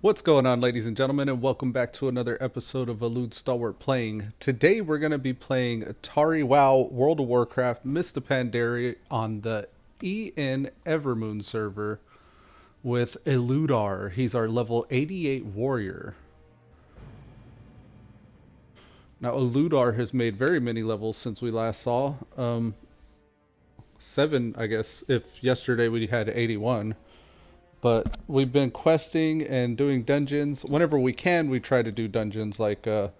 What's going on, ladies and gentlemen, and welcome back to another episode of Elude Stalwart Playing. Today we're going to be playing Tauri WoW World of Warcraft Mist of Pandaria on the EN Evermoon server with Elude. He's our level 88 warrior. Now Elude has made very many levels since we last saw. 7, I guess, if yesterday we had 81. But we've been questing and doing dungeons. Whenever we can, we try to do dungeons. Like, I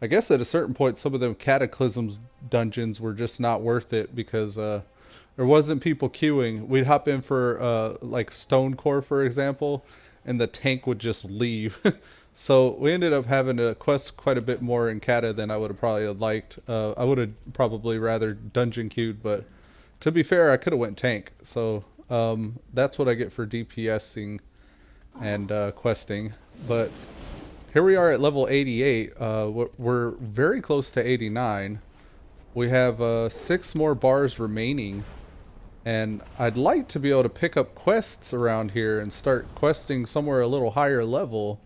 guess at a certain point, some of them Cataclysms dungeons were just not worth it because there wasn't people queuing. We'd hop in for, like, Stone Core, for example, and the tank would just leave. So we ended up having to quest quite a bit more in Cata than I would have probably liked. I would have probably rather dungeon queued, but to be fair, I could have went tank. So that's what I get for DPSing and questing. But here we are at level 88. We're very close to 89. We have 6 more bars remaining. And I'd like to be able to pick up quests around here and start questing somewhere a little higher level.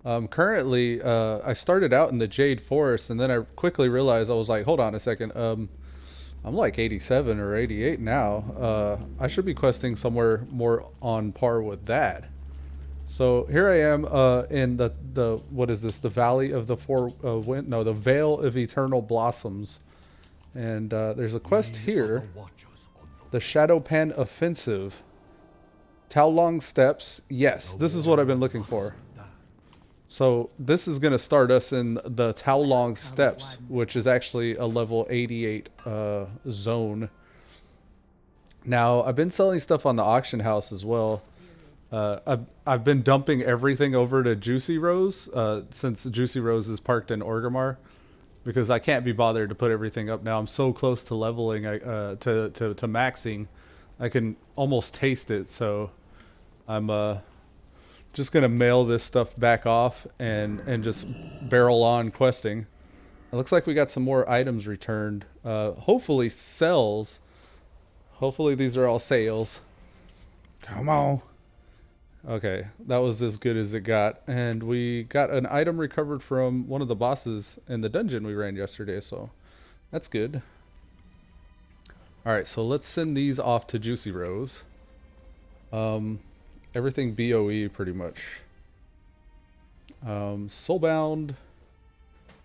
Currently, I started out in the Jade Forest, and then I quickly realized, I was like, hold on a second. I'm like 87 or 88 now. I should be questing somewhere more on par with that. So here I am in the what is this? The Valley of the the Vale of Eternal Blossoms. And there's a quest here. The Shadowpan Offensive. Townlong Steps. Yes, this is what I've been looking for. So this is going to start us in the Townlong Steps, which is actually a level 88 zone. Now, I've been selling stuff on the auction house as well. I've been dumping everything over to Juicy Rose since Juicy Rose is parked in Orgrimmar, because I can't be bothered to put everything up now. I'm so close to leveling, to maxing. I can almost taste it, so I'm just gonna mail this stuff back off and just barrel on questing. It looks like we got some more items returned. Hopefully sells. Hopefully these are all sales. Come on. Okay, that was as good as it got. And we got an item recovered from one of the bosses in the dungeon we ran yesterday, so that's good. Alright, so let's send these off to Juicy Rose. Everything BOE pretty much. Soulbound,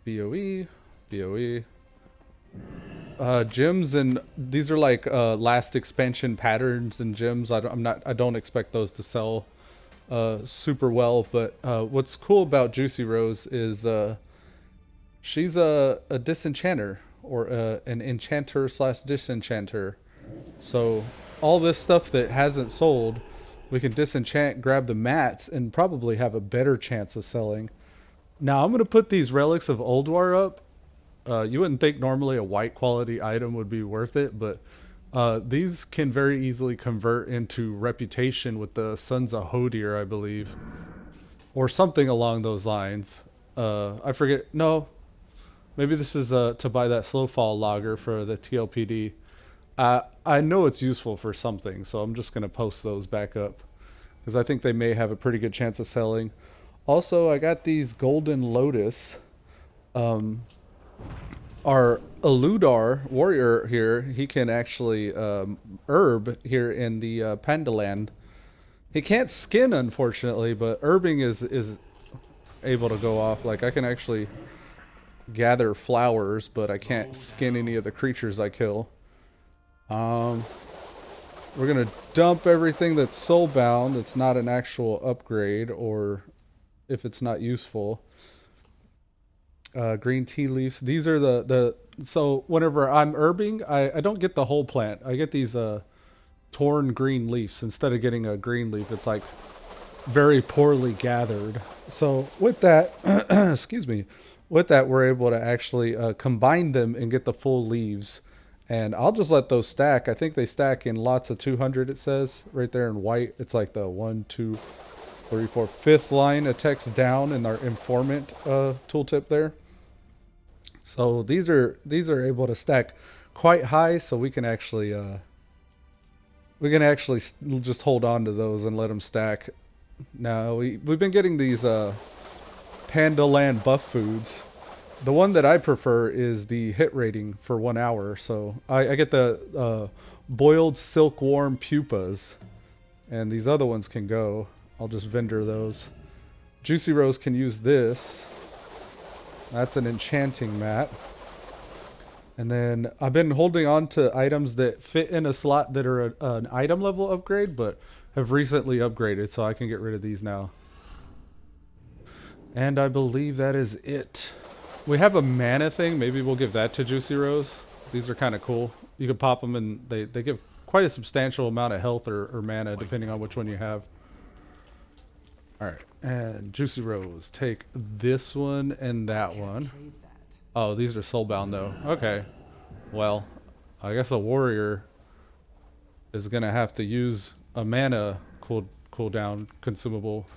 BOE, BOE. Gems, and these are like last expansion patterns and gems. I don't expect those to sell super well, but what's cool about Juicy Rose is she's a disenchanter, or an enchanter slash disenchanter. So all this stuff that hasn't sold, we can disenchant, grab the mats, and probably have a better chance of selling. Now I'm going to put these Relics of Ulduar up. You wouldn't think normally a white quality item would be worth it, but these can very easily convert into reputation with the Sons of Hodir, I believe. Or something along those lines. I forget. No. Maybe this is to buy that Slowfall logger for the TLPD. I know it's useful for something, so I'm just going to post those back up, because I think they may have a pretty good chance of selling. Also, I got these Golden Lotus. Our Elude warrior here, he can actually herb here in the Pandaland. He can't skin, unfortunately, but herbing is able to go off. Like, I can actually gather flowers, but I can't skin any of the creatures I kill. We're gonna dump everything that's soulbound that's not an actual upgrade, or if it's not useful. Green tea leaves. These are so whenever I'm herbing, I don't get the whole plant. I get these torn green leaves. Instead of getting a green leaf, it's like very poorly gathered. So with that, excuse me, with that, we're able to actually combine them and get the full leaves. And I'll just let those stack. I think they stack in lots of 200, it says right there in white. It's like the 1, 2, 3, 4, 5th line of text down in our informant tooltip there. So these are able to stack quite high, so we can actually just hold on to those and let them stack No, we've been getting these Panda Land buff foods. The one that I prefer is the hit rating for 1 hour. So I get the boiled silkworm pupas, and these other ones can go. I'll just vendor those. Juicy Rose can use this. That's an enchanting mat. And then I've been holding on to items that fit in a slot that are an item level upgrade, but have recently upgraded, so I can get rid of these now. And I believe that is it. We have a mana thing. Maybe we'll give that to Juicy Rose. These are kind of cool. You can pop them, and they give quite a substantial amount of health or mana, depending on which one you have. Alright, and Juicy Rose, take this one and that one. Oh, these are soulbound though. Okay. Well, I guess a warrior is gonna have to use a mana cooldown consumable.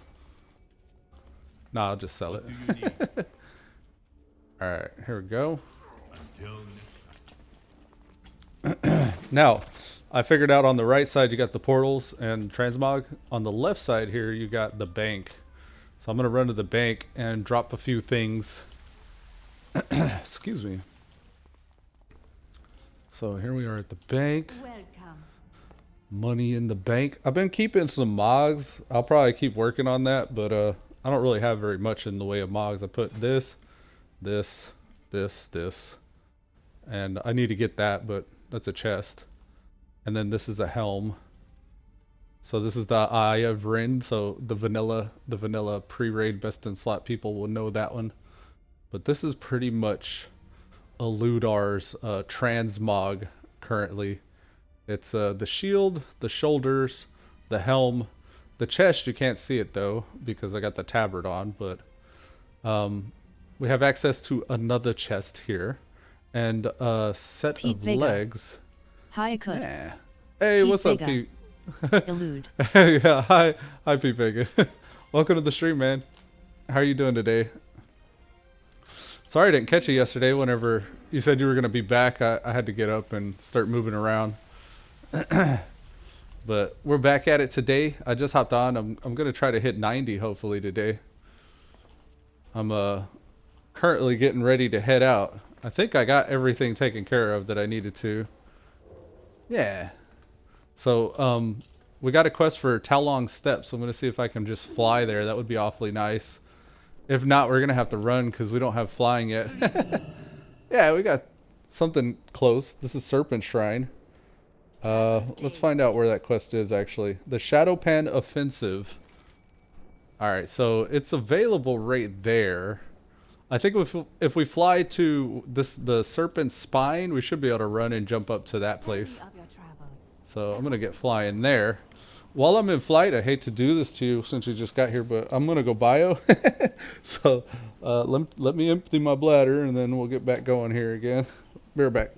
Nah, I'll just sell it. Alright, here we go. Now, I figured out on the right side you got the portals and transmog. On the left side here you got the bank. So I'm gonna run to the bank and drop a few things. Excuse me. So here we are at the bank. Welcome. Money in the bank. I've been keeping some mogs. I'll probably keep working on that, but I don't really have very much in the way of mogs. I put this, and I need to get that, but that's a chest. And then this is a helm. So this is the Eye of Rin. So the vanilla pre-raid best in slot people will know that one. But this is pretty much Elude's transmog currently. It's the shield, the shoulders, the helm, the chest. You can't see it though because I got the tabard on. But we have access to another chest here and a set Pete of Vega. legs. Hi, Cook. Yeah. Hey, Pete what's up, Vega. Pete? Elude. Yeah, hi, Pete Vega. Welcome to the stream, man. How are you doing today? Sorry I didn't catch you yesterday. Whenever you said you were gonna be back, I had to get up and start moving around. But we're back at it today. I just hopped on. I'm gonna try to hit 90 hopefully today. I'm currently getting ready to head out. I think I got everything taken care of that I needed to. Yeah. So we got a quest for Townlong Steps. I'm gonna see if I can just fly there. That would be awfully nice. If not, we're gonna have to run because we don't have flying yet. Yeah, we got something close. This is Serpent Shrine. Let's find out where that quest is actually. The Shadowpan Offensive. Alright, so it's available right there. I think if we fly to the Serpent's Spine, we should be able to run and jump up to that place. So I'm gonna get flying there. While I'm in flight, I hate to do this to you since you just got here, but I'm gonna go bio. So let me empty my bladder and then we'll get back going here again. Be right back.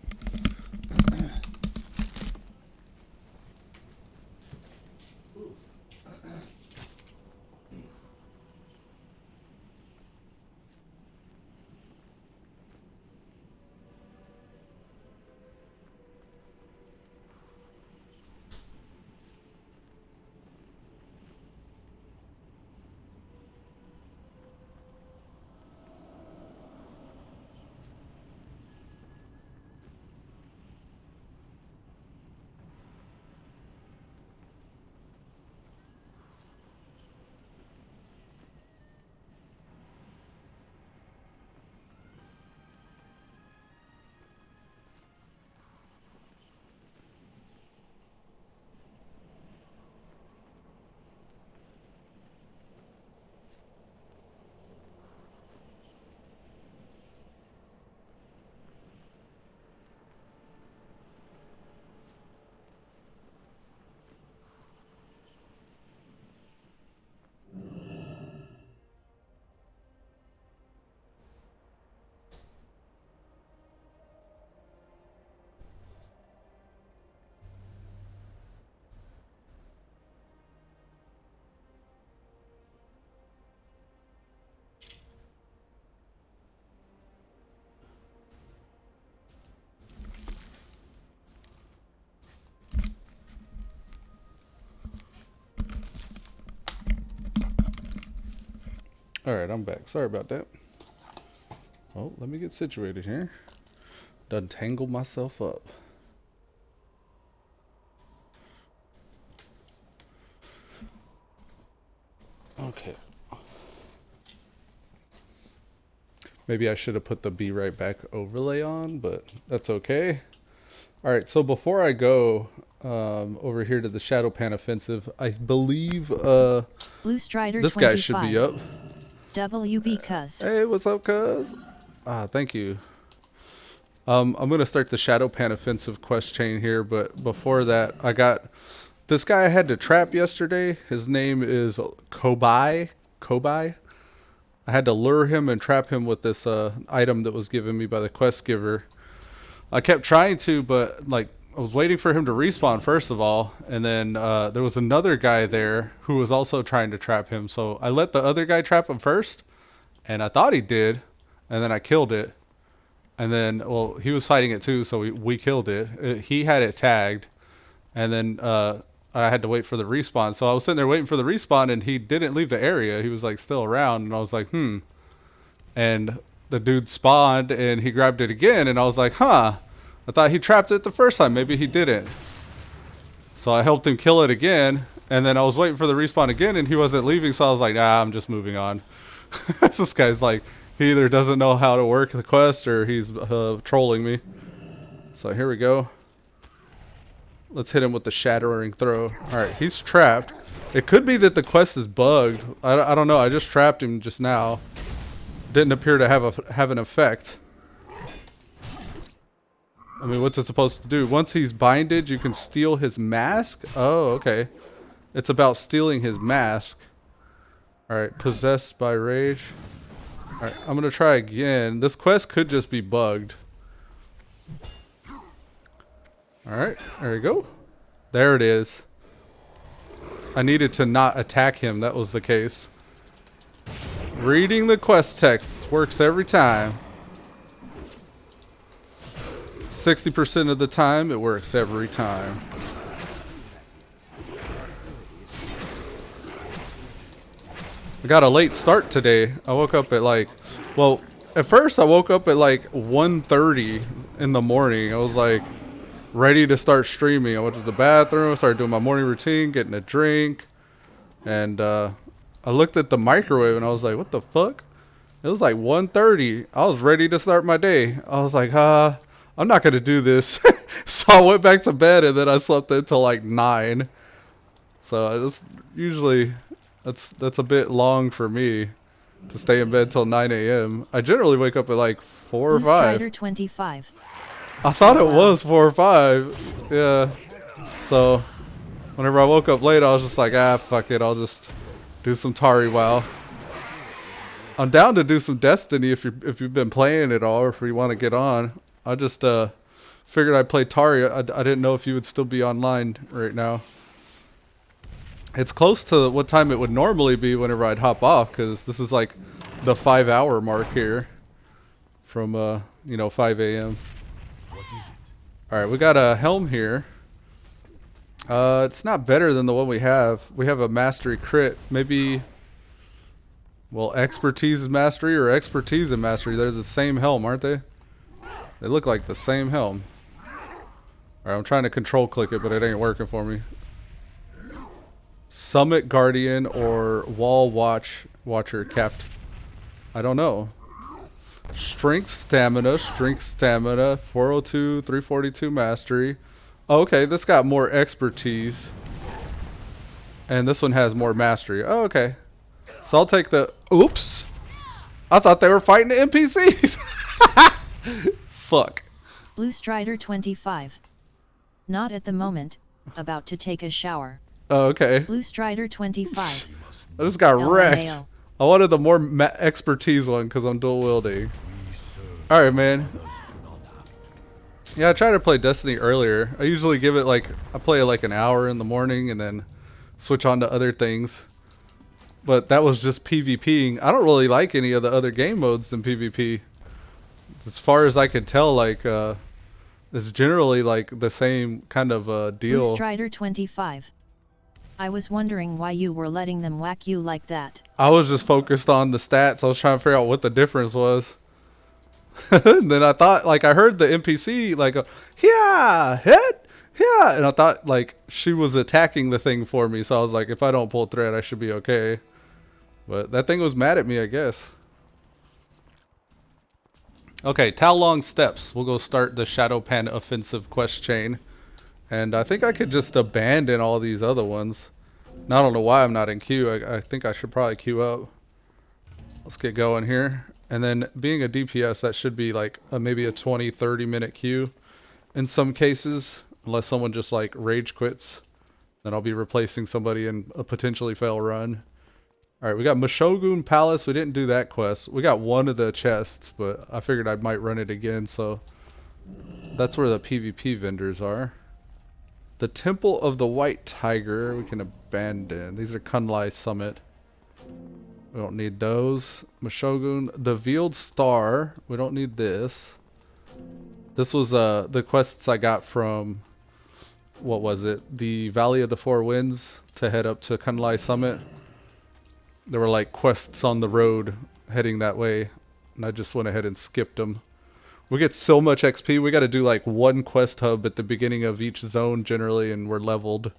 Alright, I'm back. Sorry about that. Oh, let me get situated here. Done tangle myself up. Okay. Maybe I should have put the Be Right Back overlay on, but that's okay. Alright, so before I go over here to the Shadow Pan Offensive, I believe Blue Strider this guy should be up. WB Cuz. Hey, what's up, cuz? Thank you. I'm going to start the Shadow Pan Offensive quest chain here, but before that, I got this guy I had to trap yesterday. His name is Kobai. I had to lure him and trap him with this item that was given me by the quest giver. I kept trying to, but like I was waiting for him to respawn first of all, and then there was another guy there who was also trying to trap him. So I let the other guy trap him first, and I thought he did, and then I killed it. And then, well, he was fighting it too, so we killed it. He had it tagged, and then I had to wait for the respawn. So I was sitting there waiting for the respawn, and he didn't leave the area. He was like still around, and I was like, And the dude spawned, and he grabbed it again, and I was like, I thought he trapped it the first time. Maybe he didn't. So I helped him kill it again, and then I was waiting for the respawn again, and he wasn't leaving, so I was like, nah, I'm just moving on. This guy's like, he either doesn't know how to work the quest, or he's trolling me. So here we go. Let's hit him with the shattering throw. Alright, he's trapped. It could be that the quest is bugged. I don't know. I just trapped him just now. Didn't appear to have an effect. I mean, what's it supposed to do? Once he's binded, you can steal his mask? Oh, okay. It's about stealing his mask. Alright, possessed by rage. Alright, I'm gonna try again. This quest could just be bugged. Alright, there we go. There it is. I needed to not attack him, that was the case. Reading the quest text works every time. 60% of the time, it works every time. I got a late start today. I woke up at like, well, at first I woke up at like 1:30 in the morning. I was like ready to start streaming. I went to the bathroom, started doing my morning routine, getting a drink, and I looked at the microwave and I was like, what the fuck? It was like 1:30. I was ready to start my day. I was like, I'm not gonna do this. So I went back to bed, and then I slept until like 9. So it's usually that's a bit long for me to stay in bed till 9 a.m. I generally wake up at like 4 or Blue 5. Strider 25. I thought it was 4 or 5. Yeah. So whenever I woke up late, I was just like, fuck it. I'll just do some Tauri WoW. I'm down to do some Destiny if you've been playing it all, or if you want to get on. I just figured I'd play Tauri. I didn't know if you would still be online right now. It's close to what time it would normally be whenever I'd hop off, because this is like the 5-hour mark here from 5 a.m. All right, we got a helm here. It's not better than the one we have. We have a mastery crit. Maybe, well, expertise and mastery, or expertise and mastery. They're the same helm, aren't they? They look like the same helm. Alright, I'm trying to control click it, but it ain't working for me. Summit Guardian or Wall Watcher capped. I don't know. Strength Stamina, 402, 342 Mastery. Oh, okay, this got more expertise. And this one has more mastery. Oh, okay. So I'll take the... Oops! I thought they were fighting the NPCs! Fuck. Blue Strider 25. Not at the moment. About to take a shower. Oh, okay. Blue Strider 25. I just got wrecked. LMAO. I wanted the more expertise one because I'm dual wielding. Alright, man. Yeah, I tried to play Destiny earlier. I usually give it like, I play like an hour in the morning and then switch on to other things. But that was just PvPing. I don't really like any of the other game modes than PvP. As far as I can tell, like, it's generally like the same kind of deal. Blue Strider 25. I was wondering why you were letting them whack you like that. I was just focused on the stats. I was trying to figure out what the difference was. And then I thought, like, I heard the NPC, like, yeah, hit, yeah. And I thought, like, she was attacking the thing for me. So I was like, if I don't pull thread, I should be okay. But that thing was mad at me, I guess. Okay, Townlong steps. We'll go start the Shadowpan offensive quest chain. And I think I could just abandon all these other ones. And I don't know why I'm not in queue. I think I should probably queue up. Let's get going here. And then being a DPS, that should be like maybe a 20-30 minute queue in some cases. Unless someone just like rage quits. Then I'll be replacing somebody in a potentially fail run. Alright, we got Meshogun Palace. We didn't do that quest. We got one of the chests, but I figured I might run it again. So that's where the PvP vendors are. The Temple of the White Tiger, we can abandon. These are Kunlai Summit. We don't need those. Meshogun, the Veiled Star. We don't need this. This was the quests I got from, what was it? The Valley of the Four Winds to head up to Kunlai Summit. There were like quests on the road heading that way. And I just went ahead and skipped them. We get so much XP. We got to do like one quest hub at the beginning of each zone generally, and we're leveled.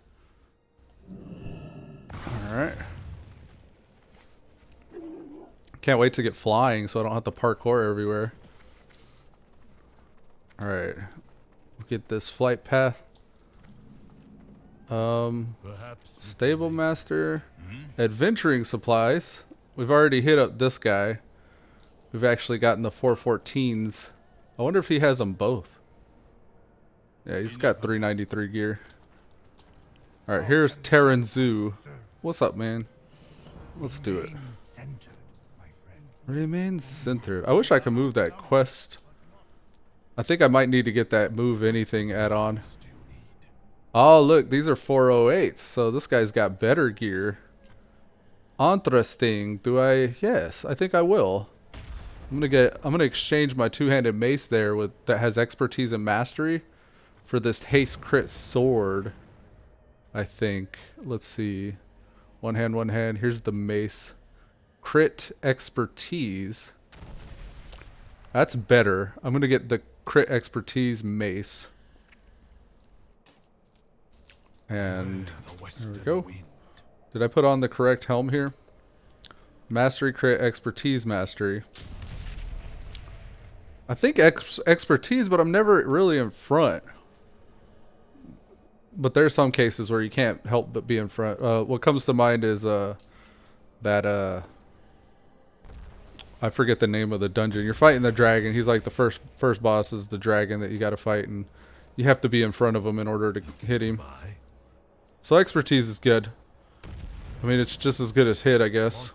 Alright. Can't wait to get flying so I don't have to parkour everywhere. Alright. We'll get this flight path. Stable Master. Adventuring supplies. We've already hit up this guy. We've actually gotten the 414s. I wonder if he has them both. Yeah, he's got 393 gear. Alright, here's Terran Zoo. What's up, man? Let's do it. Remain centered. I wish I could move that quest. I think I might need to get that move anything add-on. Oh, look, these are 408s. So this guy's got better gear. Interesting. Do I? Yes, I think I will. I'm gonna exchange my two-handed mace there with that has expertise and mastery for this haste crit sword. I think. Let's see. One hand, one hand. Here's the mace. Crit expertise. That's better. I'm gonna get the crit expertise mace. And there we go. Did I put on the correct helm here? Mastery, crit, expertise, mastery. I think expertise, but I'm never really in front. But there's some cases where you can't help but be in front. What comes to mind is that I forget the name of the dungeon. You're fighting the dragon. He's like the first boss is the dragon that you got to fight, and you have to be in front of him in order to hit him. So expertise is good. I mean, it's just as good as hit, I guess.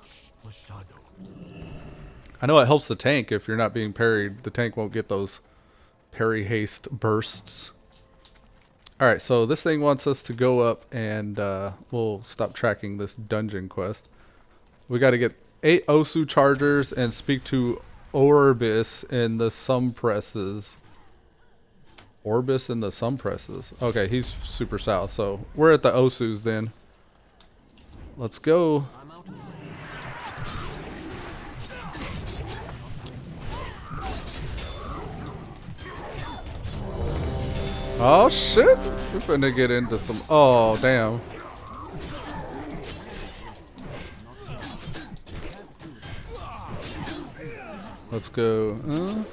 I know it helps the tank if you're not being parried. The tank won't get those parry haste bursts. Alright, so this thing wants us to go up and we'll stop tracking this dungeon quest. We got to get 8 Osu chargers and speak to Orbis in the Sumpresses. Orbis in the Sumpresses. Okay, he's super south, so we're at the Osus then. Let's go. Oh shit! We're finna get into some. Oh damn! Let's go.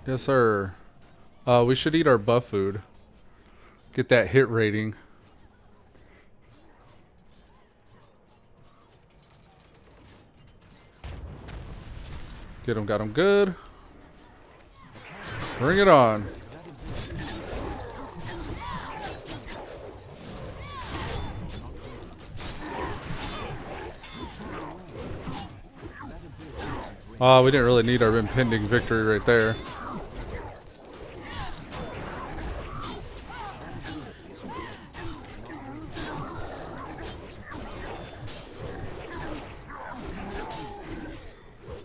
Yes, sir. We should eat our buff food. Get that hit rating. Get him, got him good. Bring it on. Oh, we didn't really need our impending victory right there.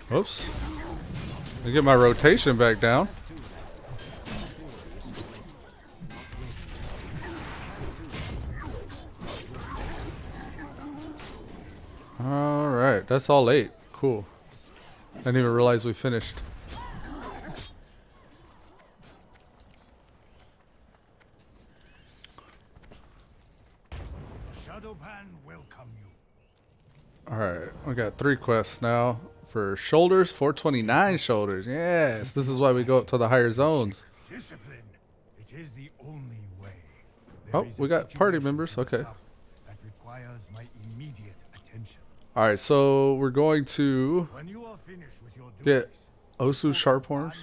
Oops. Let me get my rotation back down. Alright, that's all 8. Cool. I didn't even realize we finished. Shadowpan welcome you. Alright, we got 3 quests now. For shoulders, 429 shoulders. Yes, this is why we go up to the higher zones. Discipline. It is the only way. Oh, we got party members. Okay. That requires my immediate attention. Alright, so we're going to When you are finished with your get duties, Osu Sharphorns,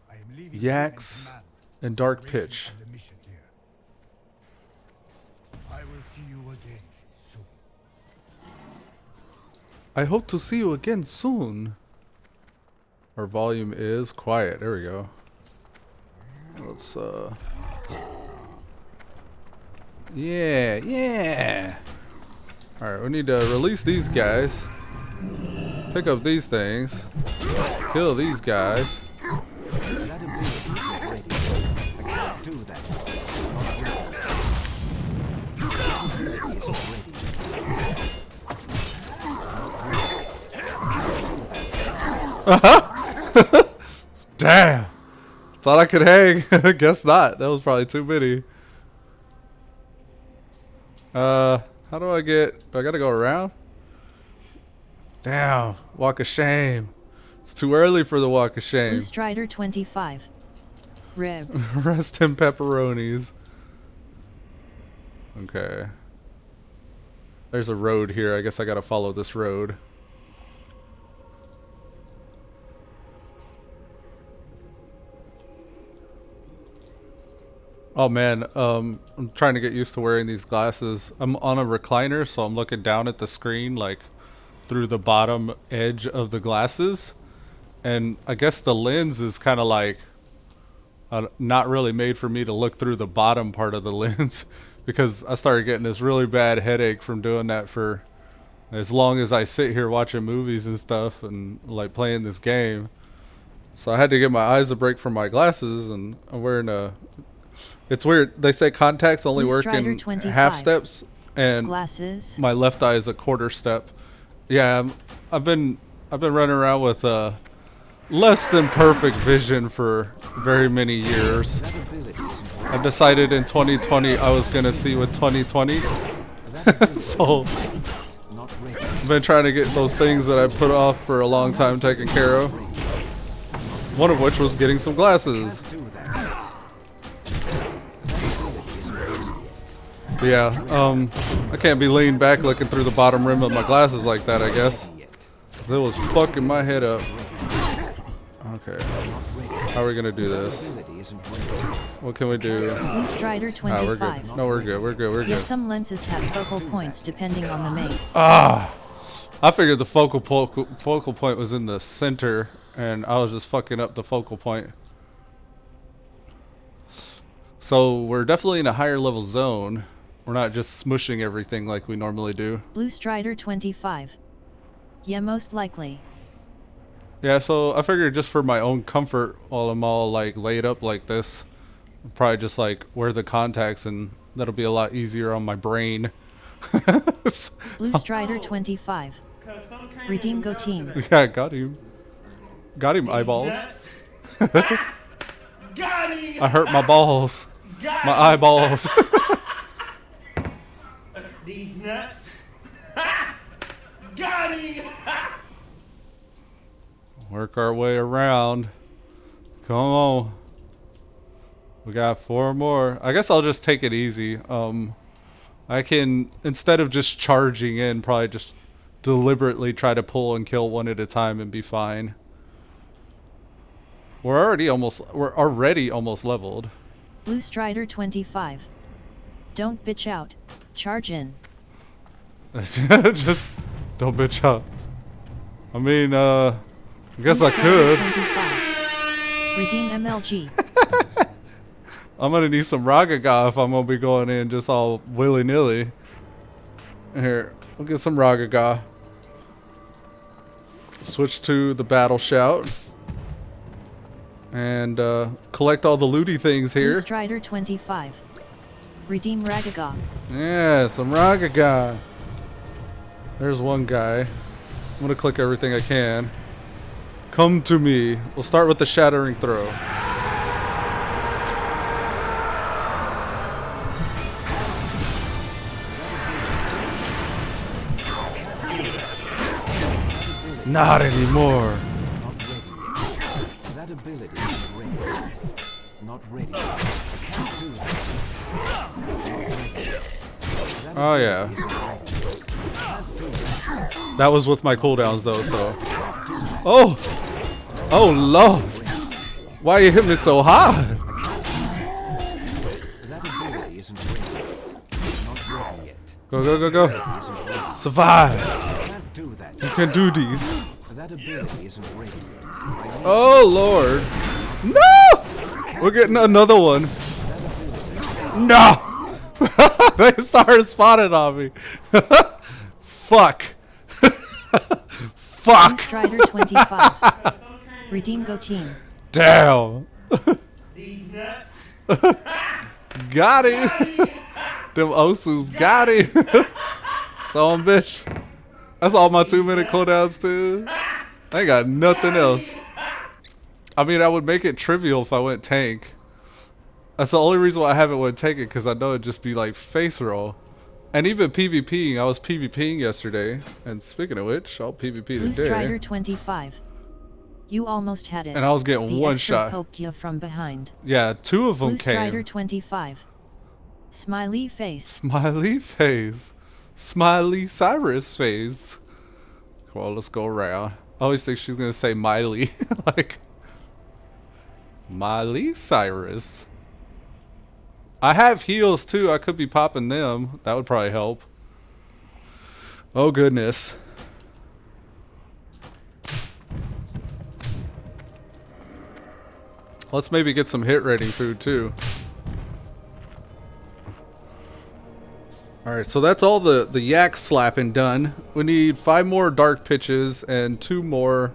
I am leaving Yaks, you in command and Dark of the Pitch. of the mission here. I will see you again soon. I hope to see you again soon. Our volume is quiet. There we go. Let's yeah. Alright, we need to release these guys. Pick up these things. Kill these guys. Damn. Thought I could hang. Guess not. That was probably too many. How do I get... Do I gotta go around? Damn. Walk of shame. It's too early for the walk of shame. Blue Strider 25. Rib. Rest in pepperonis. Okay. There's a road here. I guess I gotta follow this road. Oh man, I'm trying to get used to wearing these glasses. I'm on a recliner, so I'm looking down at the screen, like, through the bottom edge of the glasses. And I guess the lens is kind of like, not really made for me to look through the bottom part of the lens. Because I started getting this really bad headache from doing that for as long as I sit here watching movies and stuff and, like, playing this game. So I had to give my eyes a break from my glasses, and I'm wearing a... It's weird. They say contacts only Blue work Strider in 25. half steps, and Glasses. my left eye is a quarter step. Yeah, I've been running around with less than perfect vision for very many years. I decided in 2020 I was gonna see with 2020, so I've been trying to get those things that I put off for a long time taken care of. One of which was getting some glasses. Yeah, I can't be leaned back looking through the bottom rim of my glasses like that, I guess. 'Cause it was fucking my head up. Okay. How are we gonna do this? What can we do? Blue Strider Ah, we're 25. good. No, we're good. We're good. We're Yes, good. some lenses have focal points depending on the make. Ah! I figured the focal point was in the center, and I was just fucking up the focal point. So we're definitely in a higher level zone. We're not just smushing everything like we normally do. Blue Strider 25. Yeah, most likely. Yeah, so I figured just for my own comfort, while I'm all like laid up like this, I'll probably just like wear the contacts, and that'll be a lot easier on my brain. Blue Strider 25. Redeem Go Team. Yeah, got him. Got him, eyeballs. Got him! I hurt my balls. My eyeballs. These nuts. Got him! Work our way around. Come on. We got 4 more. I guess I'll just take it easy. I can, instead of just charging in, probably just deliberately try to pull and kill one at a time and be fine. We're already almost leveled. Blue Strider 25. Don't bitch out. Charge in. Just don't bitch out. I mean, I guess I could. 25. Redeem MLG. I'm gonna need some Ragaga if I'm gonna be going in just all willy-nilly. Here, we'll get some Ragaga. Switch to the battle shout. And collect all the looty things Blue here. Strider 25. Redeem Ragaga. Yeah, some Ragaga. There's one guy. I'm gonna click everything I can. Come to me. We'll start with the shattering throw. Not anymore. That ability is ready. Not ready. Can't do that. Oh yeah. That was with my cooldowns though, so. Oh! Oh lord! Why you hit me so hard? That ability isn't ready. Not ready yet. Go, go, go, go. Survive. Can't do that. You can do these. That ability isn't ready yet. Oh lord. No! We're getting another one. No! They started spawning on me. Fuck. Fuck. Strider 25. Redeem Go Team. Damn. These nuts. Got him. Them Osus got him. Son bitch. That's all my 2-minute cooldowns too. I ain't got nothing else. I mean, I would make it trivial if I went tank. That's the only reason why I haven't went tank it, because I know it'd just be like face roll. And even PvPing, I was PvPing yesterday. And speaking of which, I'll PvP Blue today. Strider 25. You almost had it. And I was getting the one extra shot. poked you from behind. Yeah, 2 of them Blue Strider came. 25. Smiley face. Smiley face. Smiley Cyrus face. Come on, let's go around. I always think she's gonna say Miley. Like Miley Cyrus. I have heals too. I could be popping them. That would probably help. Oh goodness. Let's maybe get some hit rating food too. Alright, so that's all the yak slapping done. We need 5 more dark pitches and 2 more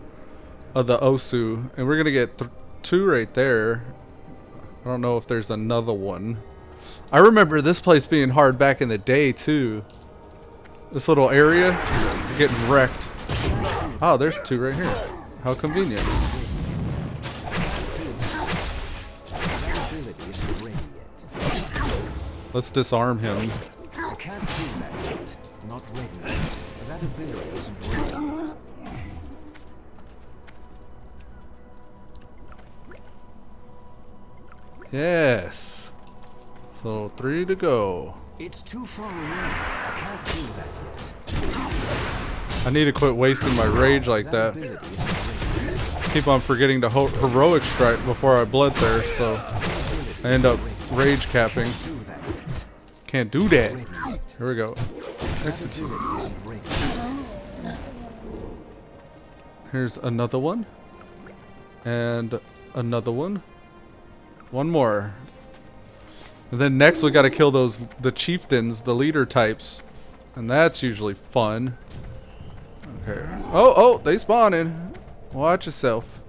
of the Osu. And we're gonna get 2 right there. I don't know if there's another one. I remember this place being hard back in the day too. This little area, getting wrecked. Oh, there's 2 right here. How convenient. That ability isn't ready yet. Let's disarm him. I can't do that yet. Not ready yet. That ability isn't ready. Yes. So 3 to go. It's too far away. I can't do that yet. I need to quit wasting my rage like That that. ability isn't ready. Keep on forgetting to heroic strike before I bloodthirst, so I end up rage capping. Do that yet. Can't do that. Ready yet. Here we go. That Execute. ability isn't ready. Here's another one. And another one. One more. And then next we gotta kill the chieftains, the leader types. And that's usually fun. Okay. Oh, they spawning. Watch yourself.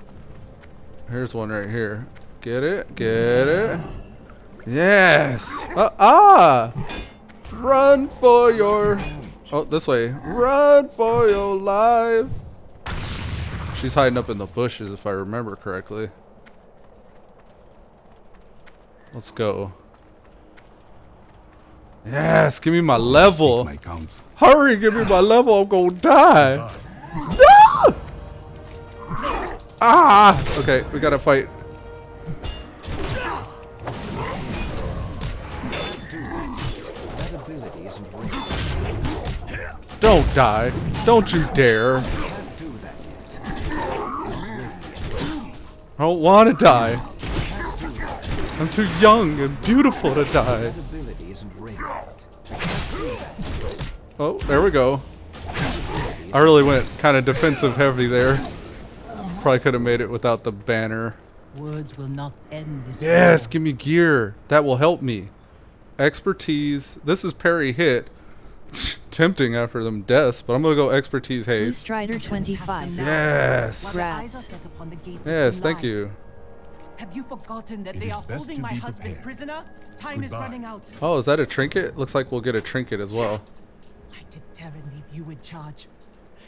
Here's one right here. Get it? Get it? Yes! Run for your... Oh, this way. Run for your life! She's hiding up in the bushes if I remember correctly. Let's go. Yes, give me my level. Hurry, give me my level, I'm gonna die. No! Ah! Okay, we gotta fight. That ability isn't ready. Don't die. Don't you dare. Can't do that yet. I don't wanna die. I'm too young and beautiful to die. That ability isn't ready yet. Oh, there we go. I really went kind of defensive heavy there. Probably could have made it without the banner. Words will not end this. Yes, war. give me gear. That will help me. Expertise. This is parry hit. Tempting after them deaths, but I'm gonna go expertise Blue haste. Strider 25. Yes. While the eyes are Rats. set upon the gates of Yes, thank life. you. Have you forgotten that It they is are best holding to my be husband prepared. prisoner? Time is Goodbye. running out. Oh, is that a trinket? Looks like we'll get a trinket as well. I Did Terran leave you in charge?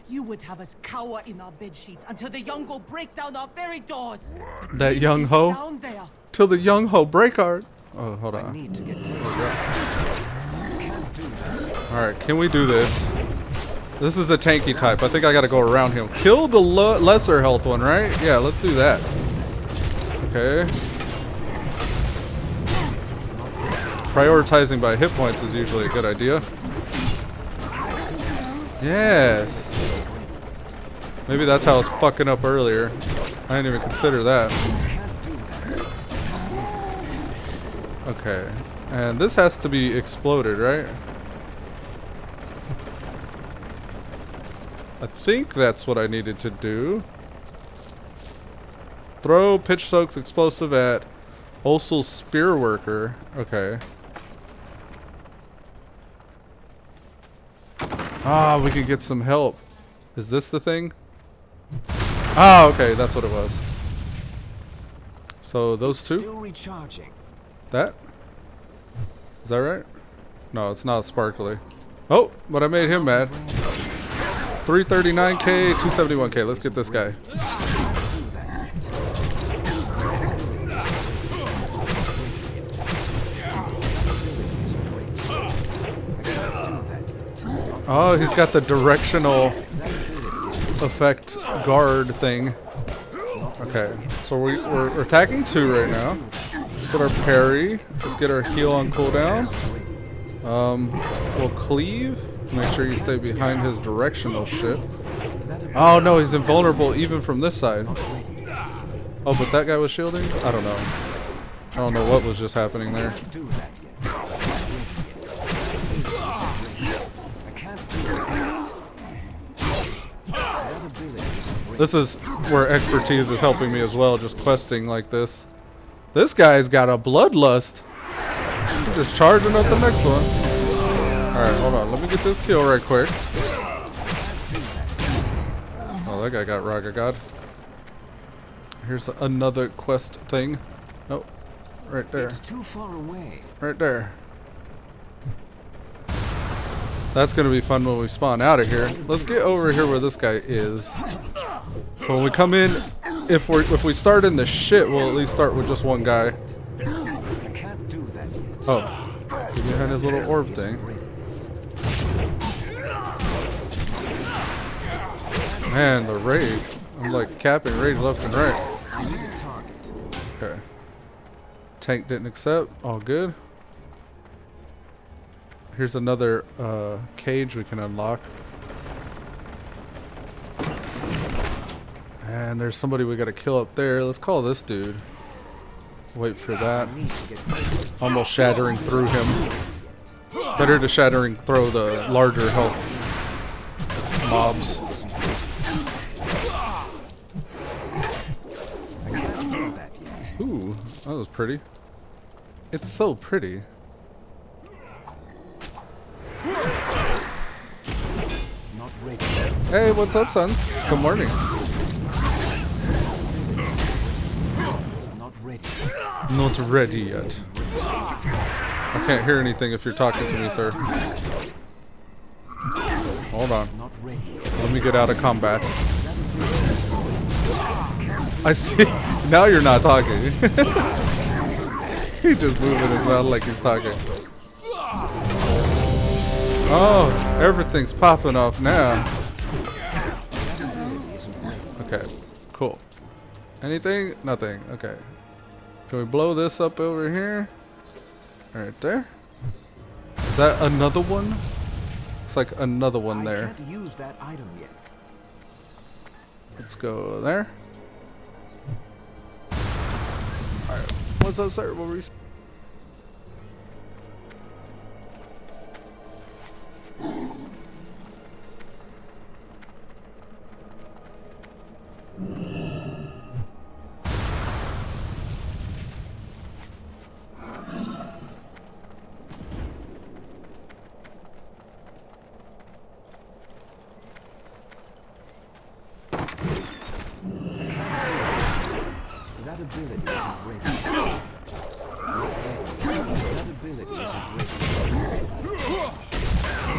You would have us cower in our bed sheets until the young go break down our very doors. That young ho? Down there. Till the young ho break our... Oh, hold I on. need to get closer. Can't do that. Alright, can we do this? This is a tanky type. I think I gotta go around him. Kill the lesser health one, right? Yeah, let's do that. Okay. Prioritizing by hit points is usually a good idea. Yes. Maybe that's how I was fucking up earlier. I didn't even consider that. Okay. And this has to be exploded, right? I think that's what I needed to do. Throw pitch-soaked explosive at Osel's spear worker. Okay. Ah, we can get some help. Is this the thing? Ah, okay, that's what it was. So those two? Still recharging. That? Is that right? No, it's not sparkly. Oh, but I made him mad. 339k, 271k. Let's get this guy. Oh, he's got the directional effect guard thing. Okay, so we're attacking 2 right now. Let's get our parry. Let's get our heal on cooldown. We'll cleave. Make sure you stay behind his directional shit. Oh no, he's invulnerable even from this side. Oh, but that guy was shielding? I don't know. I don't know what was just happening there. This is where expertise is helping me as well, just questing like this. This guy's got a bloodlust. He's just charging up the next one. Alright, hold on. Let me get this kill right quick. Oh, that guy got Raga God. Here's another quest thing. Oh, right there. It's too far away. Right there. That's gonna be fun when we spawn out of here. Let's get over here where this guy is. So when we come in, if we start in the shit, we'll at least start with just one guy. I can't do that yet. Oh, get behind his little orb thing. Man, the rage. I'm like capping rage left and right. I need a target. Okay. Tank didn't accept. All good. Here's another cage we can unlock. And there's somebody we gotta kill up there. Let's call this dude. Wait for that. Almost shattering through him. Better to shattering throw the larger health mobs. Ooh, that was pretty. It's so pretty. Not ready. Hey, what's up, son? Good morning. Not ready. Not ready yet. I can't hear anything if you're talking to me, sir. Hold on. Not ready. Let me get out of combat. I see. Now you're not talking. He's just moving his mouth like he's talking. Oh, everything's popping off now. Okay, cool. Anything? Nothing. Okay. Can we blow this up over here? Right there. Is that another one? It's like another one there. I can't use that item yet. Let's go there. Alright. What's up, sir? What were you saying? That ability isn't ready. That ability isn't ready.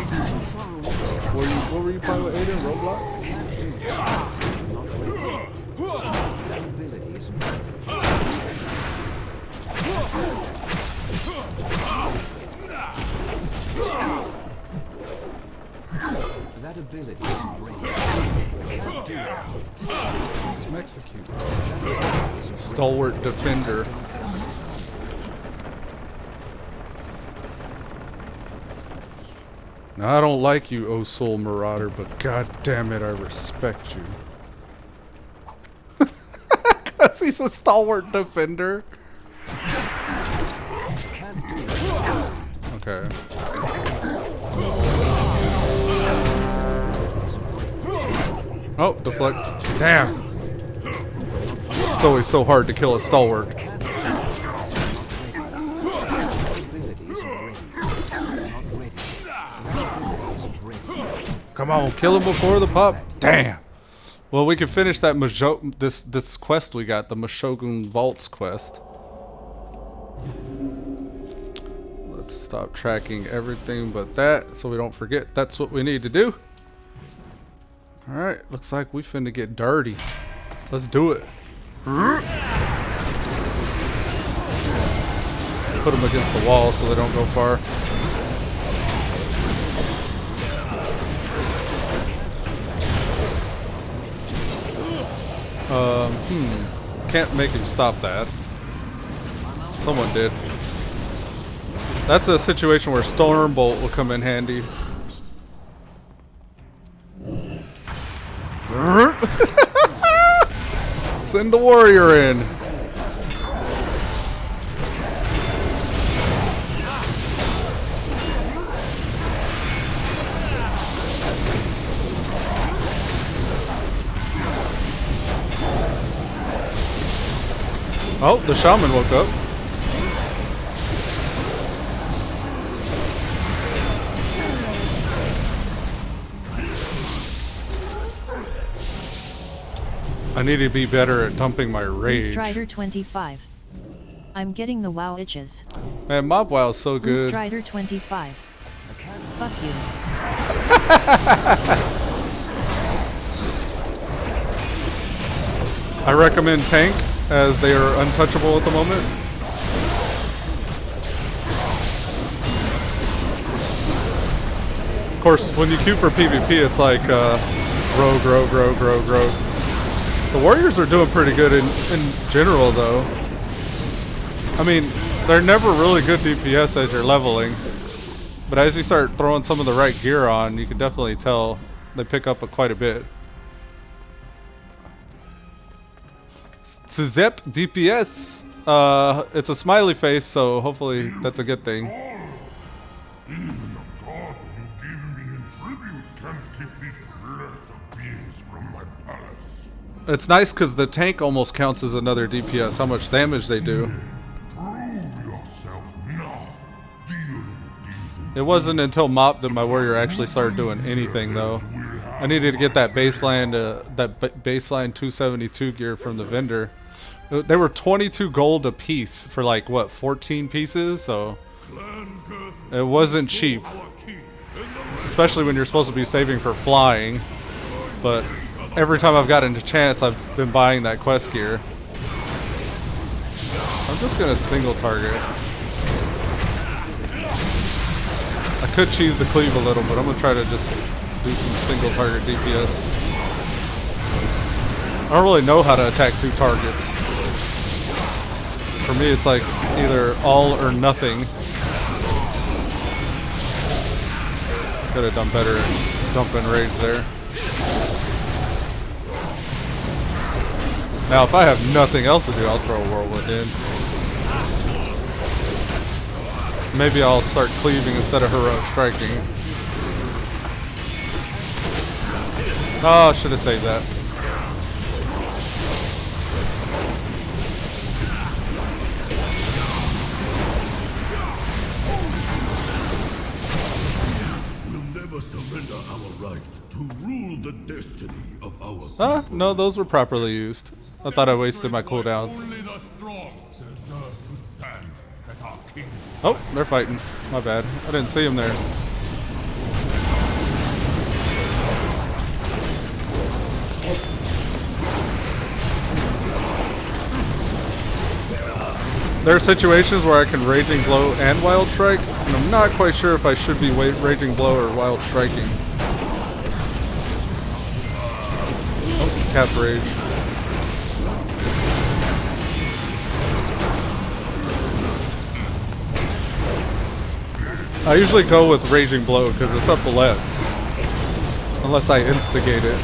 It's too far away. hero block? Can't do that. Not ready. That ability isn't ready. That ability isn't ready. Can't do that. Execute. Stalwart defender. Now, I don't like you, O Soul Marauder, but god damn it, I respect you. Because he's a stalwart defender. Okay. Oh, deflect. Damn. It's always so hard to kill a stalwart. Come on, kill him before the pup. Damn. Well, we can finish that this quest we got, the Meshogun Vaults quest. Let's stop tracking everything but that so we don't forget that's what we need to do. Alright, looks like we finna get dirty. Let's do it. Put them against the wall so they don't go far. Can't make him stop that. Someone did. That's a situation where Stormbolt will come in handy. Send the warrior in. Oh, the shaman woke up. I need to be better at dumping my rage. Strider 25. I'm getting the WoW itches. Man, Mob WoW is so good. Strider 25. Fuck you. I recommend tank, as they are untouchable at the moment. Of course, when you queue for PvP, it's like rogue, rogue, rogue, rogue, rogue. The warriors are doing pretty good in general, though. I mean, they're never really good DPS as you're leveling. But as you start throwing some of the right gear on, you can definitely tell they pick up quite a bit. Zip DPS. It's a smiley face, so hopefully that's a good thing. Even the god you give me in tribute can't keep these blessed beings from my palace. It's nice because the tank almost counts as another DPS, how much damage they do. Prove yourself now. Deal with these. It wasn't until Mop that my warrior actually started doing anything, though. I needed to get that baseline 272 gear from the vendor. They were 22 gold a piece for like what, 14 pieces, so it wasn't cheap. Especially when you're supposed to be saving for flying. But every time I've gotten a chance, I've been buying that quest gear. I'm just gonna single target. I could cheese the cleave a little, but I'm gonna try to just do some single target DPS. I don't really know how to attack two targets. For me, it's like either all or nothing. Could have done better at dumping rage there. Now, if I have nothing else to do, I'll throw a whirlwind in. Maybe I'll start cleaving instead of heroic striking. Oh, should have saved that. We'll never surrender our right to rule the destiny of our Ah, no, those were properly used. I thought I wasted my cooldown. Only the strong deserve to stand at our king. Oh, they're fighting. My bad. I didn't see them there. There are situations where I can Raging Blow and Wild Strike, and I'm not quite sure if I should be Raging Blow or Wild Striking. Oh, Cap Rage. I usually go with Raging Blow because it's up less. Unless I instigate it.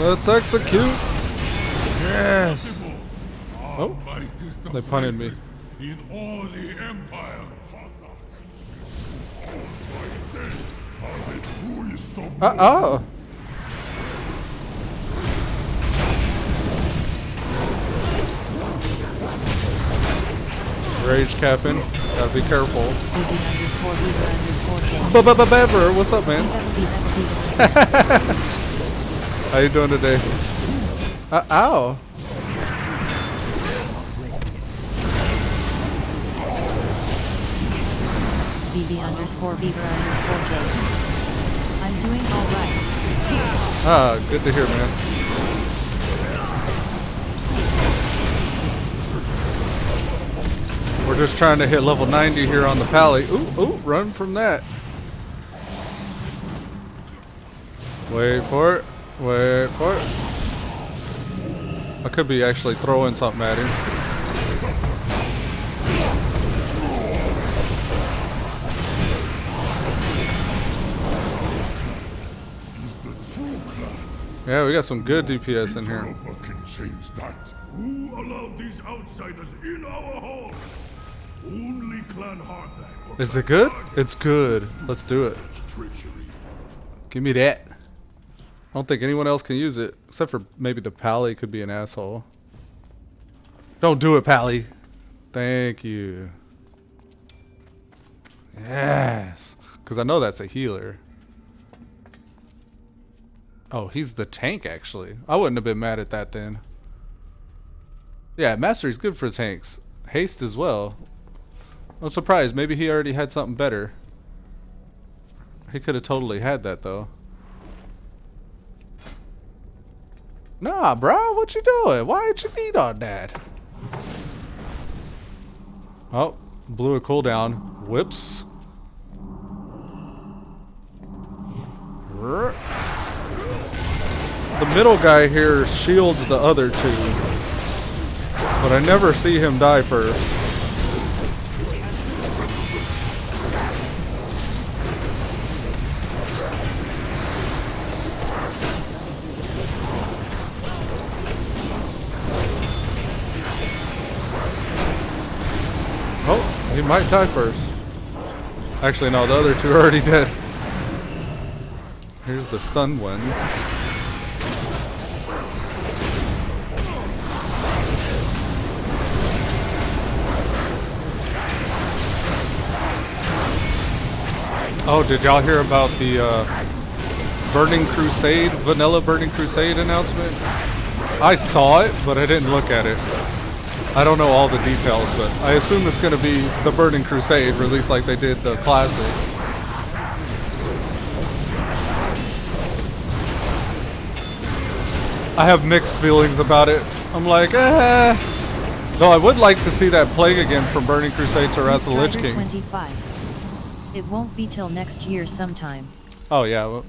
Let's execute! Yes! Oh, they punted me. In all the empire. Oh! Rage capping. Gotta be careful. Bever, what's up, man? How you doing today? Ow! BB_Beaver_Games. I'm doing alright. Ah, good to hear, man. We're just trying to hit level 90 here on the pally. Ooh, run from that. Wait for it. Wait for it. I could be actually throwing something at him. Yeah, we got some good DPS in here. Can change that. Who allowed these outsiders in our hall? Only Clan Hardback. Is it good? It's good. Let's do it. Give me that. I don't think anyone else can use it. Except for maybe the pally could be an asshole. Don't do it, pally. Thank you. Yes. Because I know that's a healer. Oh, he's the tank, actually. I wouldn't have been mad at that then. Yeah, Mastery's good for tanks. Haste as well. I'm surprised. Maybe he already had something better. He could have totally had that, though. Nah, bro. What you doing? Why'd you need on that? Oh, blew a cooldown. Whips. The middle guy here shields the other two. But I never see him die first. Oh, he might die first. Actually, no, the other two are already dead. Here's the stunned ones. Oh, did y'all hear about the Burning Crusade, Vanilla Burning Crusade announcement? I saw it, but I didn't look at it. I don't know all the details, but I assume it's going to be the Burning Crusade, released like they did the classic. I have mixed feelings about it. I'm like, eh. Though I would like to see that plague again from Burning Crusade to Wrath of the Lich King. 25. It won't be till next year sometime. Oh yeah, well,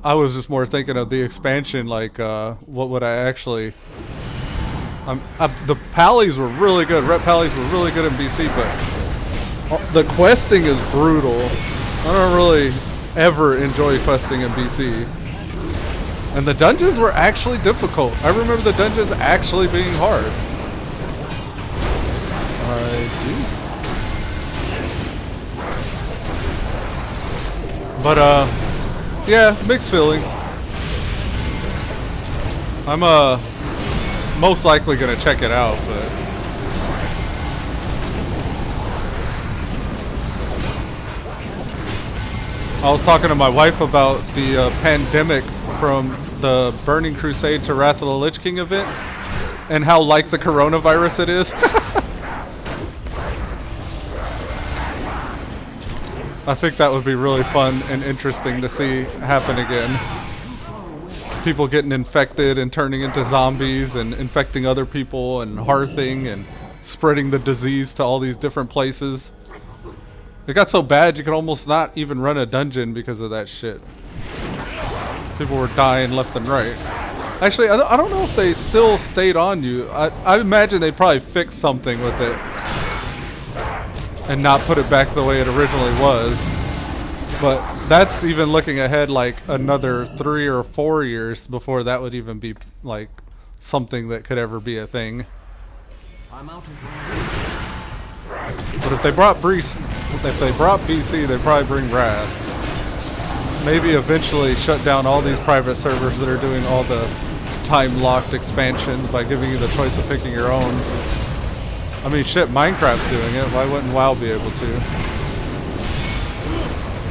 I was just more thinking of the expansion. Like, what would I actually? The pallies were really good. Rep pallies were really good in BC, but the questing is brutal. I don't really ever enjoy questing in BC. And the dungeons were actually difficult. I remember the dungeons actually being hard. I do. But, yeah, mixed feelings. I'm, most likely gonna check it out, but... I was talking to my wife about the, pandemic from the Burning Crusade to Wrath of the Lich King event, and how like the coronavirus it is. I think that would be really fun and interesting to see happen again. People getting infected and turning into zombies and infecting other people and hearthing and spreading the disease to all these different places. It got so bad you could almost not even run a dungeon because of that shit. People were dying left and right. Actually, I don't know if they still stayed on you. I imagine they probably fixed something with it and not put it back the way it originally was. But that's even looking ahead like another 3 or 4 years before that would even be like something that could ever be a thing. I'm out of But if they brought BC, they'd probably bring Rad. Maybe eventually shut down all these private servers that are doing all the time-locked expansions by giving you the choice of picking your own. I mean, shit, Minecraft's doing it. Why wouldn't WoW be able to?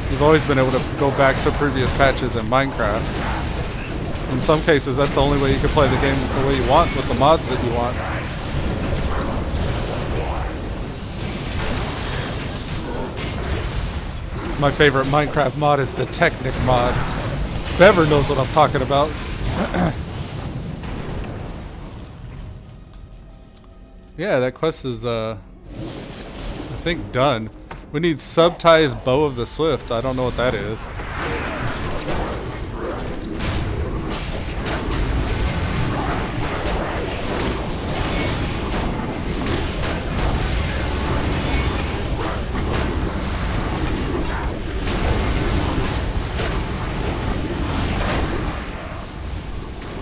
You've always been able to go back to previous patches in Minecraft. In some cases, that's the only way you can play the game the way you want with the mods that you want. My favorite Minecraft mod is the Technic mod. Bever knows what I'm talking about. Yeah, that quest is, I think done. We need Subtie's Bow of the Swift. I don't know what that is.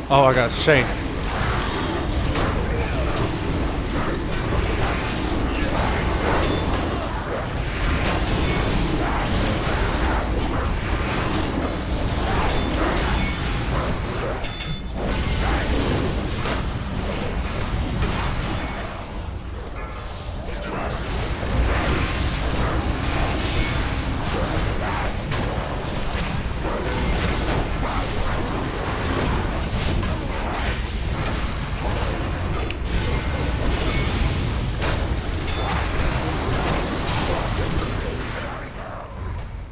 Oh, I got shanked.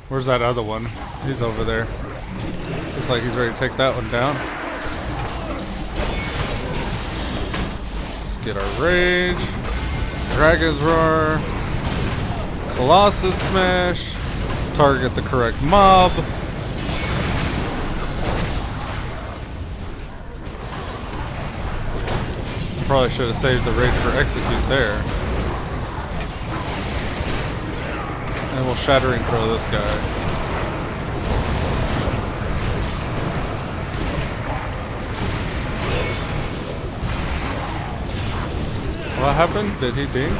Where's that other one? He's over there. Looks like he's ready to take that one down. Let's get our rage. Dragon's Roar. Colossus Smash. Target the correct mob. Probably should have saved the rage for execute there. And we'll shattering throw this guy. What happened? Did he ding?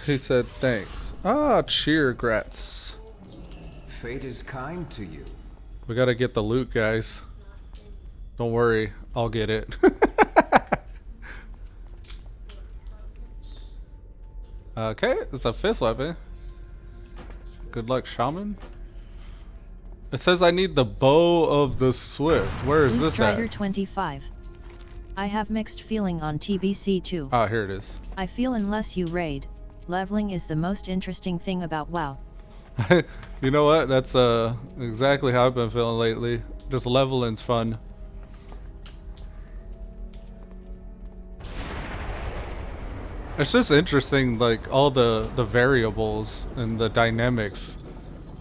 He said thanks. Ah, cheer grats. Fate is kind to you. We gotta get the loot, guys. Don't worry, I'll get it. Okay, it's a fifth weapon. Good luck, Shaman. It says I need the Bow of the Swift. Where is this at? Strider 25. I have mixed feeling on TBC too. Ah, here it is. I feel unless you raid, leveling is the most interesting thing about WoW. You know what? That's exactly how I've been feeling lately. Just leveling's fun. It's just interesting, like all the variables and the dynamics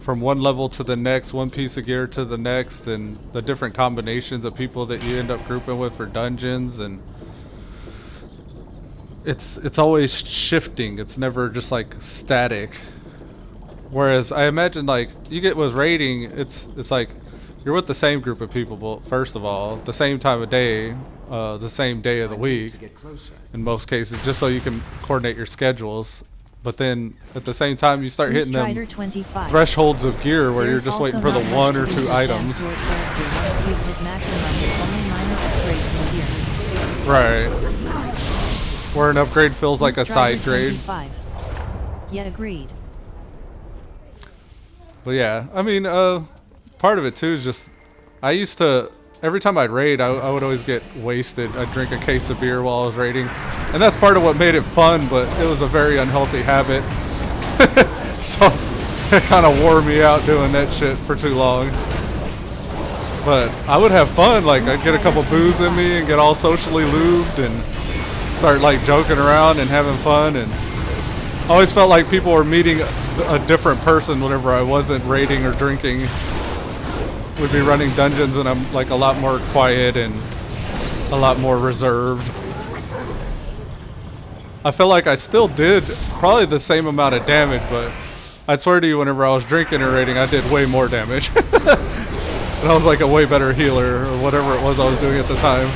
from one level to the next, one piece of gear to the next, and the different combinations of people that you end up grouping with for dungeons, and it's always shifting. It's never just like static. Whereas I imagine like you get with raiding, it's like you're with the same group of people, well, first of all, the same time of day, the same day of the week, in most cases, just so you can coordinate your schedules. But then at the same time, you start hitting them 25. thresholds of gear where There's you're just also waiting for the not one much or to two do items. with that once you've hit maximum, it's only minor upgrades from gear. Right. Where an upgrade feels like a side grade. 25. Yeah, agreed. But yeah, I mean, part of it too is just, I used to every time I'd raid, I would always get wasted. I'd drink a case of beer while I was raiding. And that's part of what made it fun, but it was a very unhealthy habit. So it kind of wore me out doing that shit for too long. But I would have fun. Like, I'd get a couple booze in me and get all socially lubed and start like joking around and having fun. And I always felt like people were meeting a different person whenever I wasn't raiding or drinking. We'd be running dungeons and I'm like a lot more quiet and a lot more reserved. I feel like I still did probably the same amount of damage, but I'd swear to you, whenever I was drinking or raiding, I did way more damage. And I was like a way better healer or whatever it was I was doing at the time.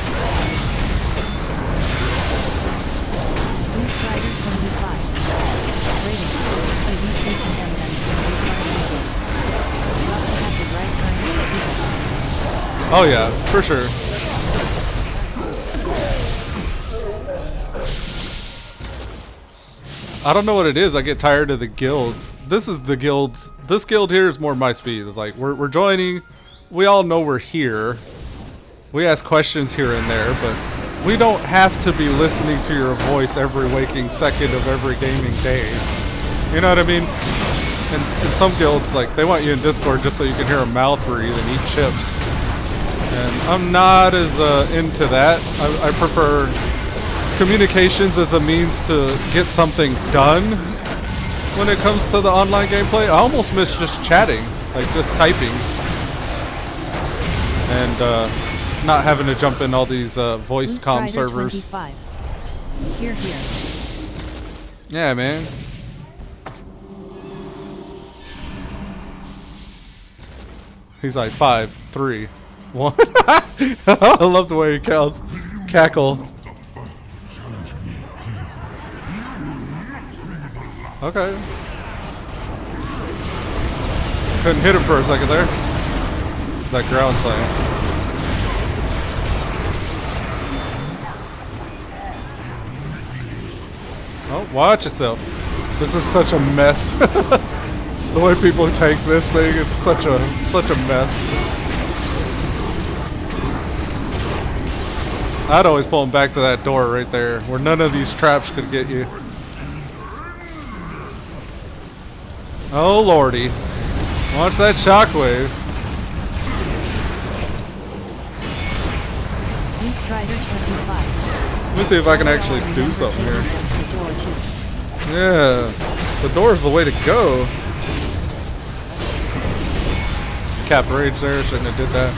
Oh yeah, for sure. I don't know what it is. I get tired of the guilds. This is the guilds. This guild here is more my speed. It's like we're joining. We all know we're here. We ask questions here and there, but we don't have to be listening to your voice every waking second of every gaming day. You know what I mean? And in some guilds, like, they want you in Discord just so you can hear a mouth breathe and eat chips. And I'm not as into that. I prefer communications as a means to get something done when it comes to the online gameplay. I almost miss just chatting, like just typing. And not having to jump in all these voice comm servers. 25. Here. Yeah, man. He's like 5, 3, 1. I love the way he counts. Cackle. Okay. Couldn't hit him for a second there. That ground slam. Oh, watch yourself. This is such a mess. The way people take this thing, it's such a mess. I'd always pull him back to that door right there, where none of these traps could get you. Oh lordy. Watch that shockwave. Let me see if I can actually do something here. Yeah, the door's the way to go. Cap rage there, shouldn't have did that.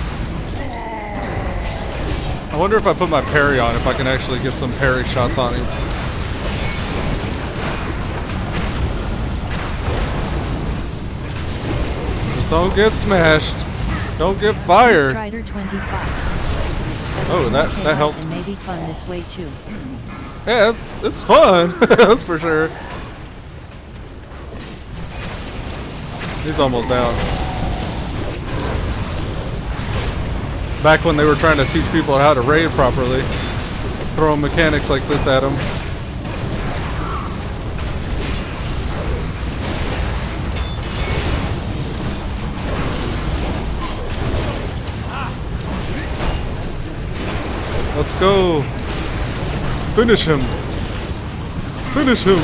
I wonder if I put my parry on, if I can actually get some parry shots on him. Just don't get smashed. Don't get fired. Oh, that helped. It may be fun this way too. Yeah, it's fun. That's for sure. He's almost down. Back when they were trying to teach people how to raid properly, throwing mechanics like this at them. Let's go. Finish him. Finish him.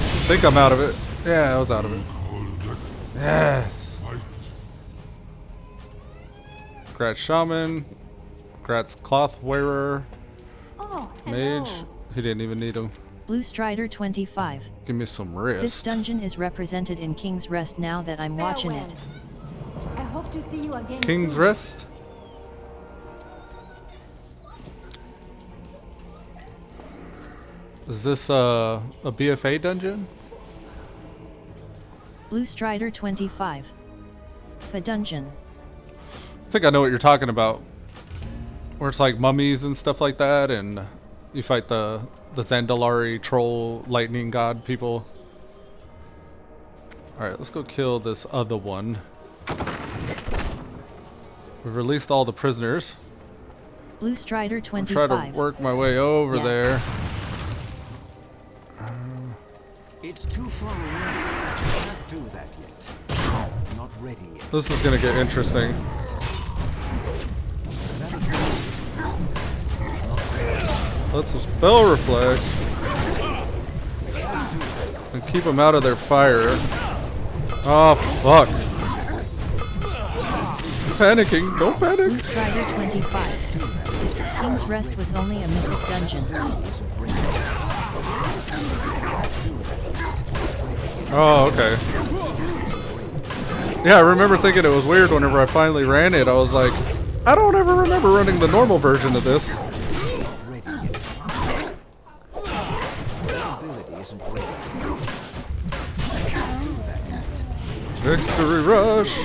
I think I'm out of it. Yeah, I was out of it. Yes. Gratz Shaman. Gratz Cloth Wearer. Mage. He didn't even need him. Blue Strider 25. Give me some rest. This dungeon is represented in King's Rest now that I'm watching it. I hope to see you again King's soon. Rest? Is this a BFA dungeon? Blue Strider 25. A dungeon. I think I know what you're talking about. Where it's like mummies and stuff like that, and you fight the Zandalari troll lightning god people. Alright, let's go kill this other one. We've released all the prisoners. Blue Strider I'll 25. try to work my way over there. It's too far away. I can't do that yet. Not ready yet. This is gonna get interesting. That ability isn't ready. Let's spell reflect and keep them out of their fire. Oh fuck! I'm panicking. Don't panic. Blue Strider 25. King's Rest was only a mythic dungeon. Oh, okay. Yeah, I remember thinking it was weird whenever I finally ran it. I was like, I don't ever remember running the normal version of this. Victory rush.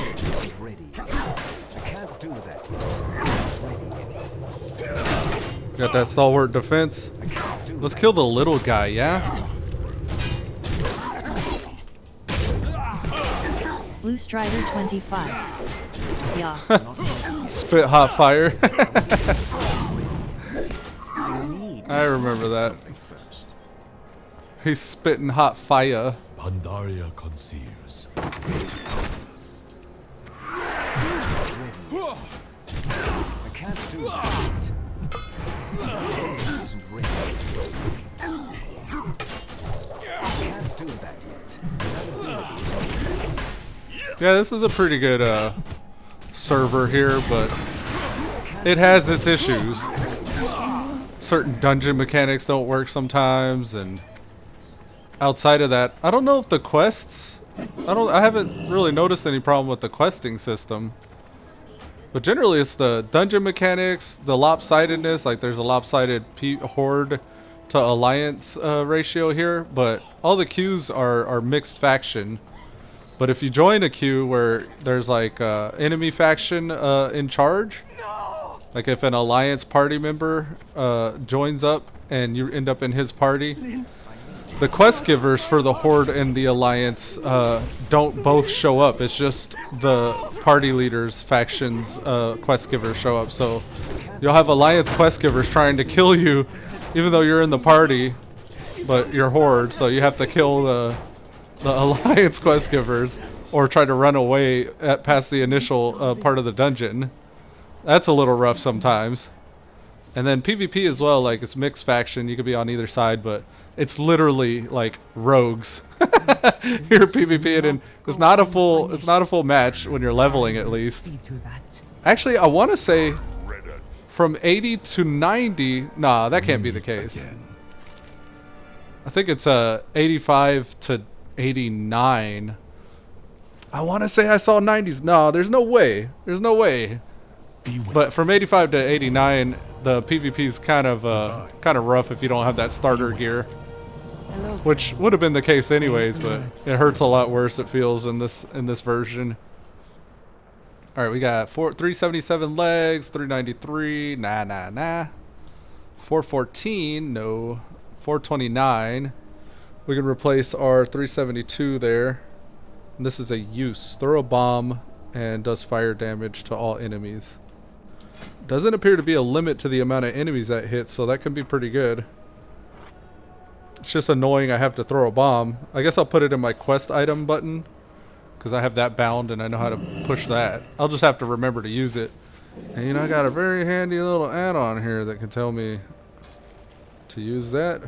Got that stalwart defense. Let's kill the little guy, yeah? Blue Strider 25. Yeah. Spit hot fire. I remember that. He's spitting hot fire. Pandaria conceives. I can't do that. Isn't ready. I can't do that yet. Yeah, this is a pretty good server here, but it has its issues. Certain dungeon mechanics don't work sometimes, and outside of that, I don't know if the quests, I haven't really noticed any problem with the questing system. But generally it's the dungeon mechanics, the lopsidedness, like there's a lopsided horde to alliance ratio here, but all the queues are mixed faction. But if you join a queue where there's like enemy faction in charge, like if an alliance party member joins up and you end up in his party, the quest givers for the horde and the alliance don't both show up. It's just the party leaders factions quest givers show up. So you'll have alliance quest givers trying to kill you even though you're in the party, but you're horde, so you have to kill the alliance quest givers or try to run away past the initial part of the dungeon. That's a little rough sometimes. And then PvP as well, like it's mixed faction, you could be on either side, but it's literally like rogues. You're PvPing, and it's not a full match when you're leveling at least. Actually, I want to say from 80 to 90, nah, that can't be the case. I think it's 85 to 89. I want to say I saw 90s. No, there's no way. There's no way. But from 85 to 89, the PvP is kind of rough if you don't have that starter gear, which would have been the case anyways. But it hurts a lot worse. It feels in this version. All right, we got 377 legs, 393. Nah. 414. No. 429. We can replace our 372 there. And this is a use. Throw a bomb and does fire damage to all enemies. Doesn't appear to be a limit to the amount of enemies that hits, so that can be pretty good. It's just annoying I have to throw a bomb. I guess I'll put it in my quest item button, because I have that bound and I know how to push that. I'll just have to remember to use it. And you know, I got a very handy little add-on here that can tell me to use that.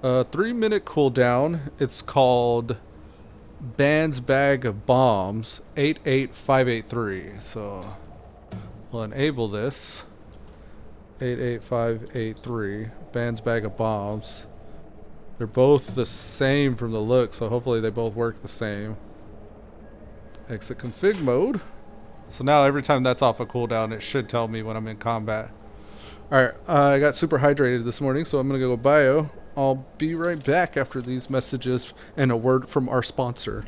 3-minute cooldown. It's called Band's Bag of Bombs 88583. So we'll enable this. 88583. Band's Bag of Bombs. They're both the same from the look, so hopefully they both work the same. Exit config mode. So now every time that's off a cooldown, it should tell me when I'm in combat. Alright, I got super hydrated this morning, so I'm going to go bio. I'll be right back after these messages and a word from our sponsor.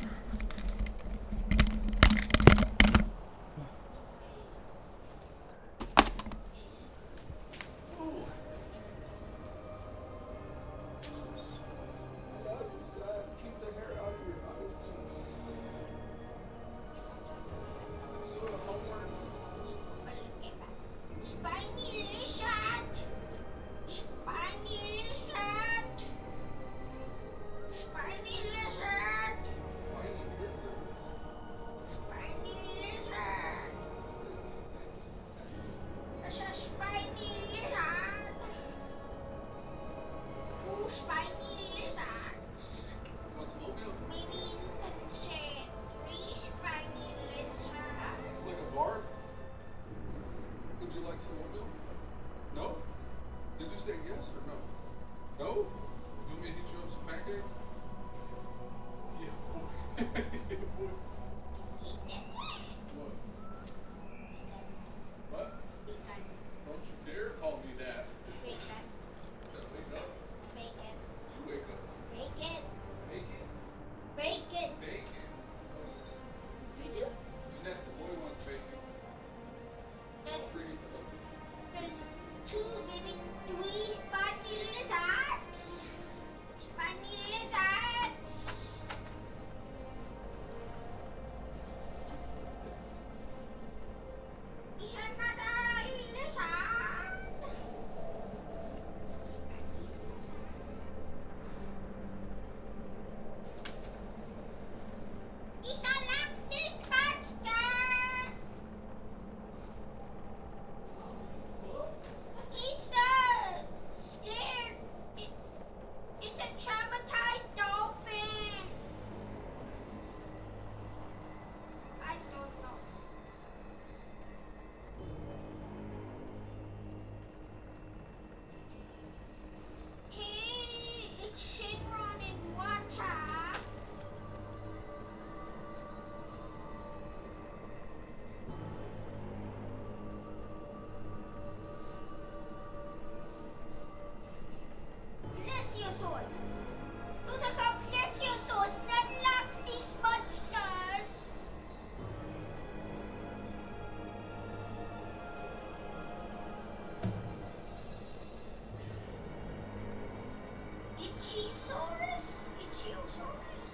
Ichiosaurus, Ichiosaurus,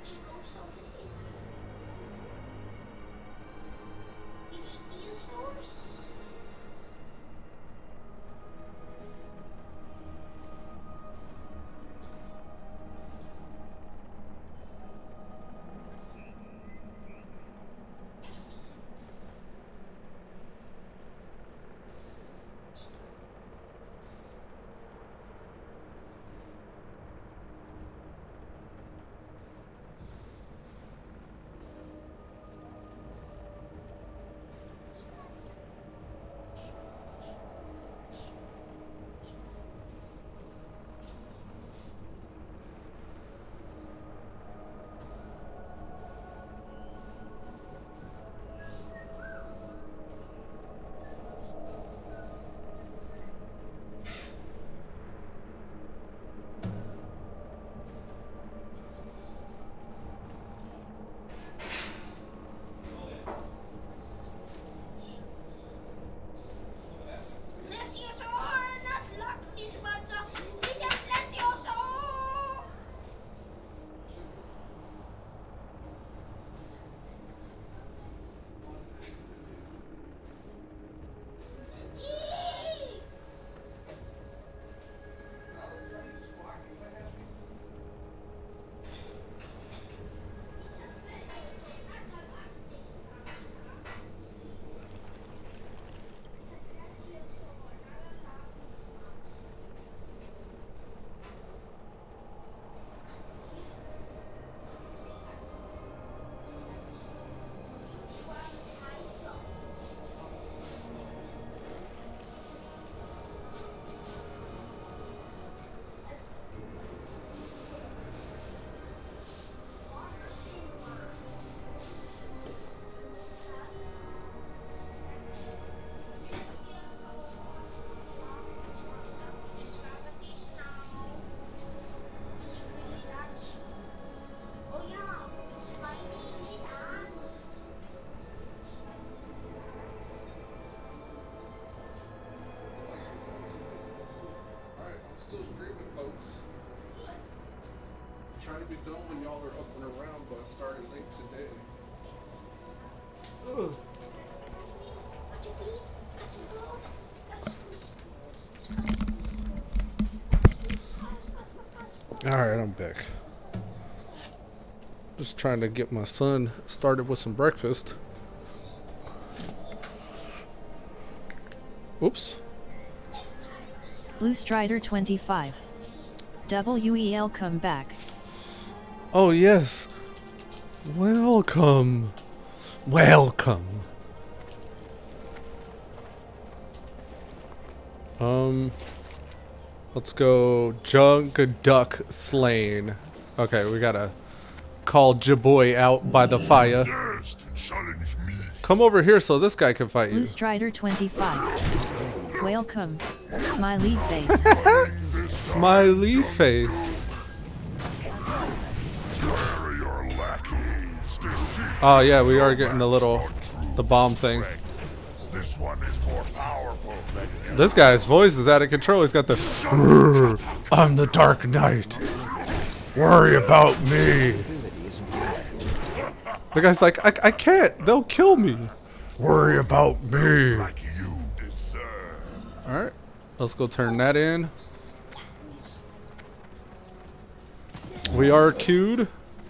Ichthyosaurus. Plesiosaur, not luck this monster. It's a plesiosaur. Yee! Alright, I'm still streaming, folks. Trying to be done when y'all are up and around, but I started late today. Ugh. Alright, I'm back. Just trying to get my son started with some breakfast. Oops. Blue Strider 25. WEL come back. Oh yes. Welcome. Welcome. Let's go junk duck slain. Okay, we gotta call Jaboy out by the fire. Dares to challenge me. Come over here so this guy can fight Blue you. Strider 25. Welcome. Smiley face. Smiley face. Where are your lackeys? Deceive. Oh yeah, we are getting the bomb thing. This one is more powerful than you. This guy's voice is out of control. He's got the "Rrr, I'm the Dark Knight. Worry about me. The guy's like, I can't. They'll kill me. Worry about me. Like you deserve. Alright, let's go turn that in. We are queued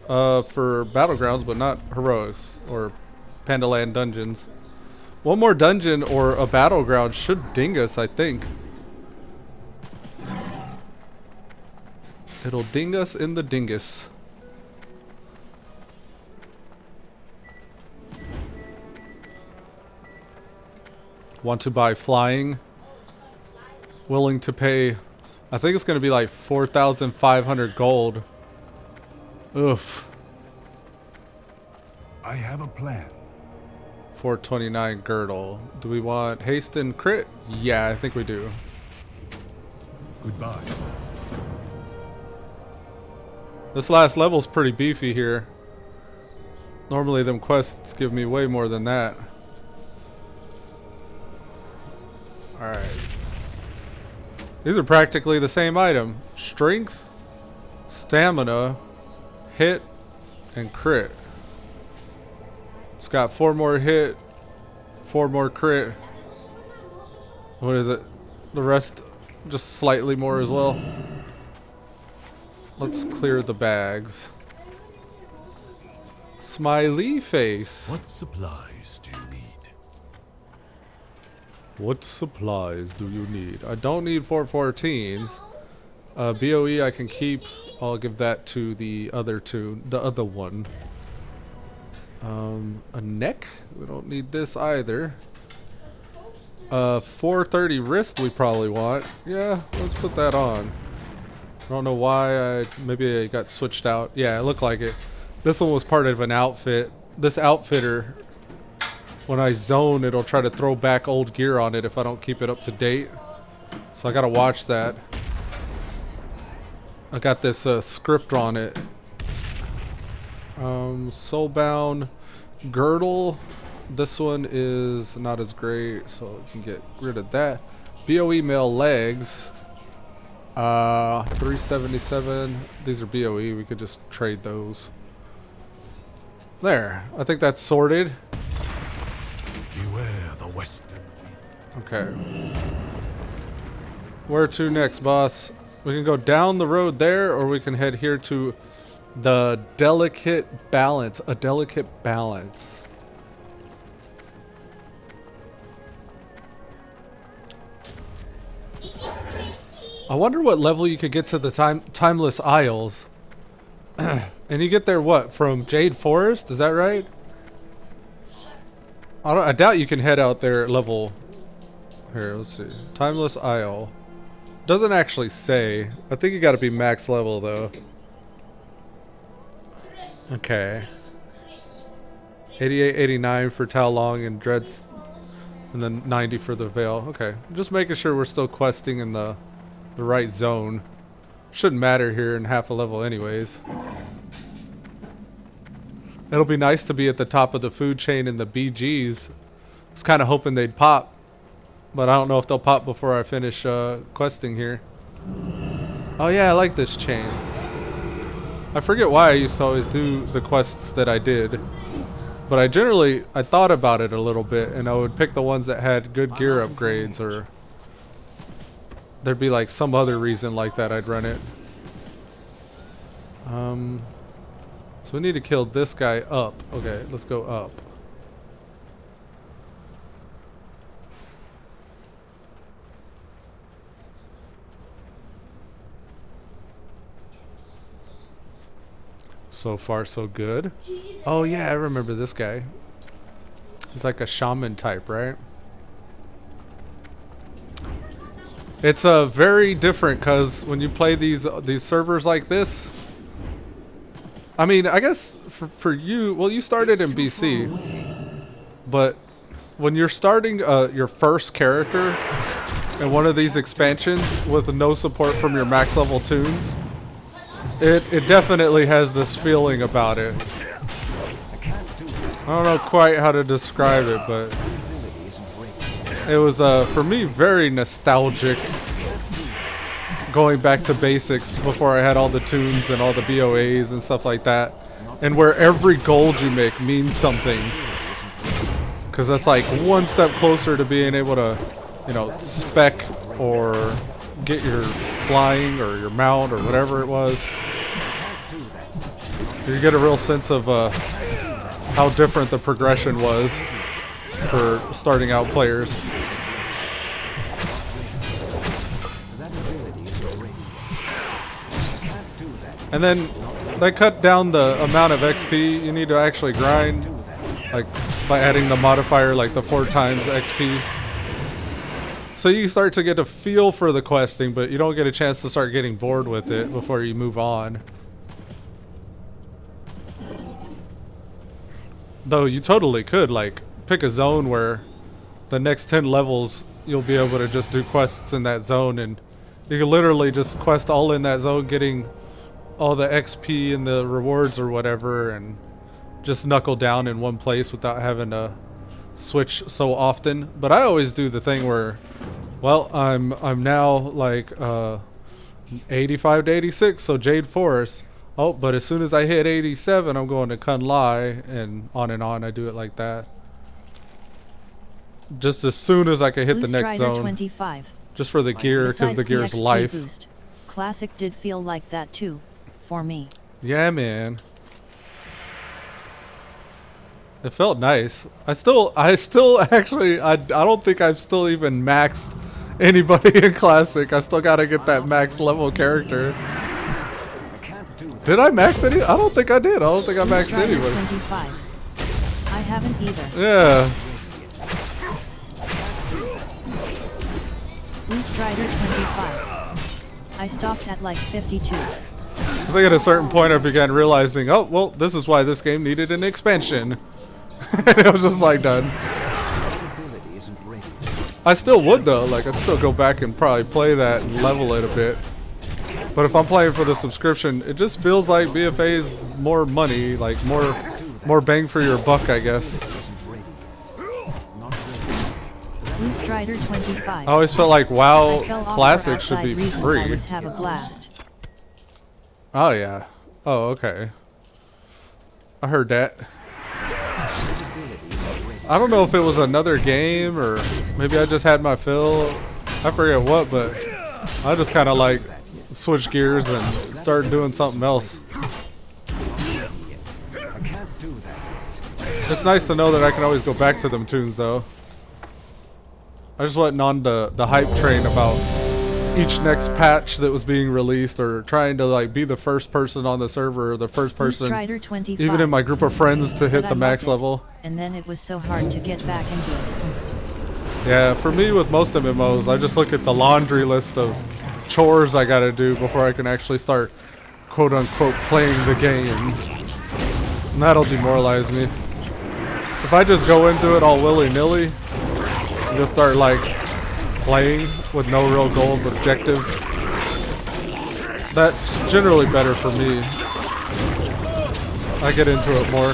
for Battlegrounds, but not Heroics or Pandaland Dungeons. One more dungeon or a Battleground should ding us, I think. It'll ding us in the dingus. Want to buy flying? Willing to pay, I think it's going to be like 4,500 gold. Oof. I have a plan. 429 girdle. Do we want haste and crit? Yeah, I think we do. Goodbye. This last level's pretty beefy here. Normally them quests give me way more than that. Alright. These are practically the same item. Strength Stamina, hit, and crit. It's got 4 more hit, 4 more crit. What is it? The rest just slightly more as well. Let's clear the bags. Smiley face. What supplies do you need? What supplies do you need? I don't need 414s. BOE I can keep. I'll give that to the other one. A neck? We don't need this either. 430 wrist we probably want. Yeah, let's put that on. I don't know why maybe I got switched out. Yeah, it looked like it. This one was part of an outfit. This outfitter, when I zone, it'll try to throw back old gear on it if I don't keep it up to date. So I gotta watch that. I got this script on it. Soulbound girdle. This one is not as great, so I can get rid of that. BOE male legs. 377. These are BOE. We could just trade those. There. I think that's sorted. Beware the western. Okay. Where to next, boss? We can go down the road there, or we can head here to the delicate balance. A delicate balance. I wonder what level you could get to the Timeless Isles. And you get there what? From Jade Forest? Is that right? I doubt you can head out there at level... Here, let's see. Timeless Isle. Doesn't actually say. I think you gotta be max level though. Okay. 88, 89 for Townlong and Dreads, and then 90 for the Veil. Okay, just making sure we're still questing in the right zone. Shouldn't matter here in half a level anyways. It'll be nice to be at the top of the food chain in the BGs. I was kind of hoping they'd pop, but I don't know if they'll pop before I finish questing here. Oh yeah, I like this chain. I forget why I used to always do the quests that I did, but I thought about it a little bit, and I would pick the ones that had good gear upgrades, or there'd be like some other reason like that I'd run it. So we need to kill this guy up. Okay, let's go up. So far, so good. Oh yeah, I remember this guy. He's like a shaman type, right? It's very different because when you play these servers like this, I mean, I guess for you, well, you started in BC, but when you're starting your first character in one of these expansions with no support from your max level tunes, it definitely has this feeling about it. I don't know quite how to describe it, but it was for me very nostalgic, going back to basics before I had all the tunes and all the BOAs and stuff like that, and where every gold you make means something, because that's like one step closer to being able to, you know, spec or get your flying or your mount or whatever it was. You get a real sense of how different the progression was for starting out players. And then they cut down the amount of XP you need to actually grind, like by adding the modifier, like the 4 times XP. So you start to get a feel for the questing, but you don't get a chance to start getting bored with it before you move on. Though you totally could, like, pick a zone where the next 10 levels you'll be able to just do quests in that zone, and you can literally just quest all in that zone, getting all the XP and the rewards or whatever, and just knuckle down in one place without having to switch so often. But I always do the thing where, well, I'm now like 85 to 86, so Jade Forest. Oh, but as soon as I hit 87, I'm going to Kun Lai, and on. I do it like that. Just as soon as I can hit the Blue next Strider zone. 25. Just for the gear, because Besides the gear's XP life. Boost, Classic did feel like that too, for me. Yeah, man. It felt nice. I still actually, I don't think I've still even maxed anybody in Classic. I still gotta get that max level character. I can't do that. Did I max any? I don't think I did. I don't think I Blue maxed Strider anybody. 25. I haven't either. Yeah. Blue Strider 25. I stopped at like 52. I think at a certain point I began realizing, oh, well, this is why this game needed an expansion. It was just like done. Ability isn't ready. I still would though, like I'd still go back and probably play that and level it a bit. But if I'm playing for the subscription, it just feels like BFA's more money, like more bang for your buck, I guess. Isn't ready. Not ready. Blue Strider 25. I always felt like WoW I fell off Classic for should be outside reasons. I free. was have a blast. Oh yeah. Oh, okay. I heard that. I don't know if it was another game or maybe I just had my fill. I forget what, but I just kind of like switched gears and started doing something else. I can't do that. It's nice to know that I can always go back to them tunes though. I just wasn't on the hype train about each next patch that was being released or trying to like be the first person on the server or the first Blue person Strider 25. even in my group of friends to hit But the I max loved it, level. And then it was so hard to get back into it. Yeah, for me with most MMOs, I just look at the laundry list of chores I gotta do before I can actually start quote unquote playing the game. And that'll demoralize me. If I just go into it all willy-nilly and just start like playing with no real goal and objective, that's generally better for me. I get into it more.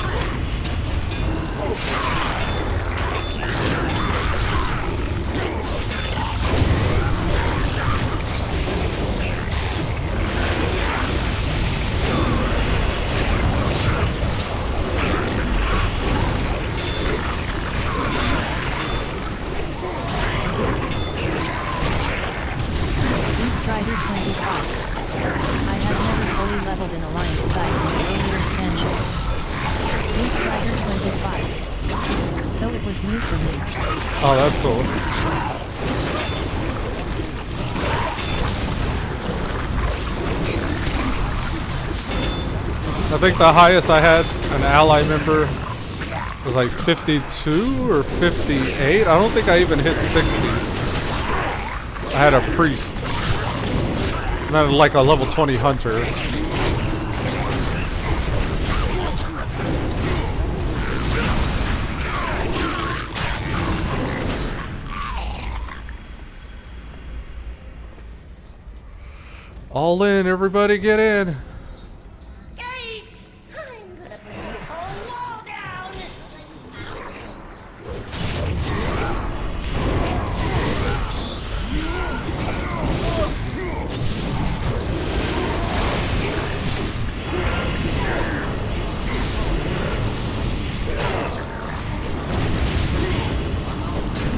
Blue Strider 25. I have never fully leveled in Alliance side in the earlier expansion. Blue Strider 25. So it was new for me. Oh, that's cool. I think the highest I had an ally member was like 52 or 58. I don't think I even hit 60. I had a priest. And then like a level 20 hunter. All in, everybody get in. Guys, I'm gonna bring this whole wall down.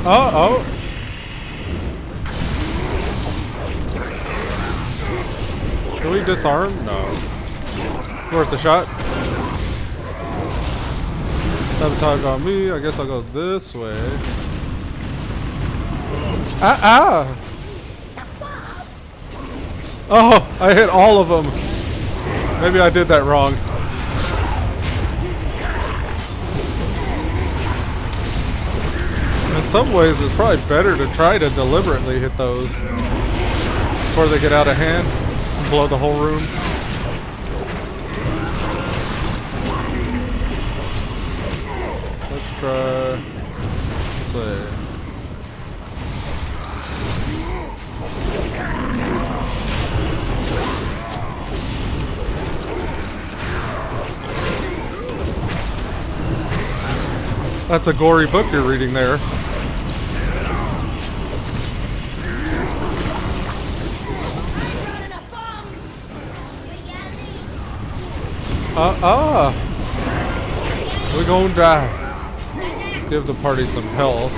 Uh-oh. Can we disarm? No. Worth a shot. Sabotage on me. I guess I'll go this way. Ah! Oh, I hit all of them. Maybe I did that wrong. In some ways, it's probably better to try to deliberately hit those before they get out of hand and blow the whole room. Let's try this way. That's a gory book you're reading there. Not enough We're gonna die. Let's give the party some health.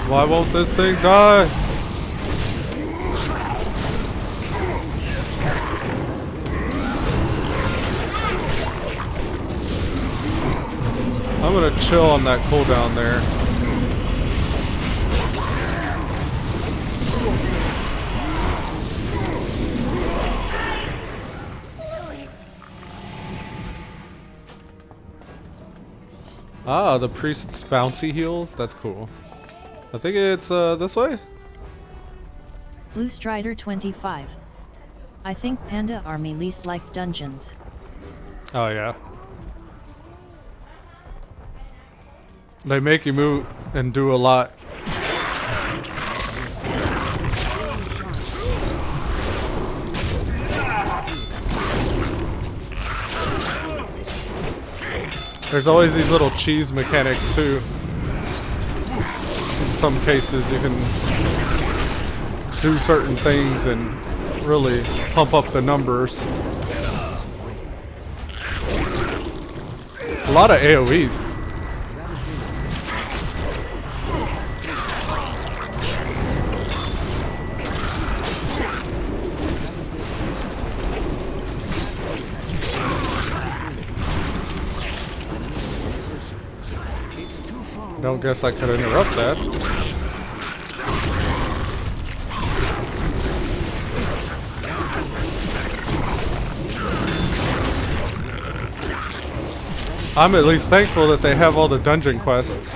Why won't this thing die? I'm gonna chill on that cooldown there. Ah, the priest's bouncy heals. That's cool. I think it's this way. Blue Strider 25. I think Panda Army least like dungeons. Oh yeah. They make you move and do a lot. There's always these little cheese mechanics too. In some cases you can do certain things and really pump up the numbers. A lot of AoE. Don't guess I could interrupt that. I'm at least thankful that they have all the dungeon quests.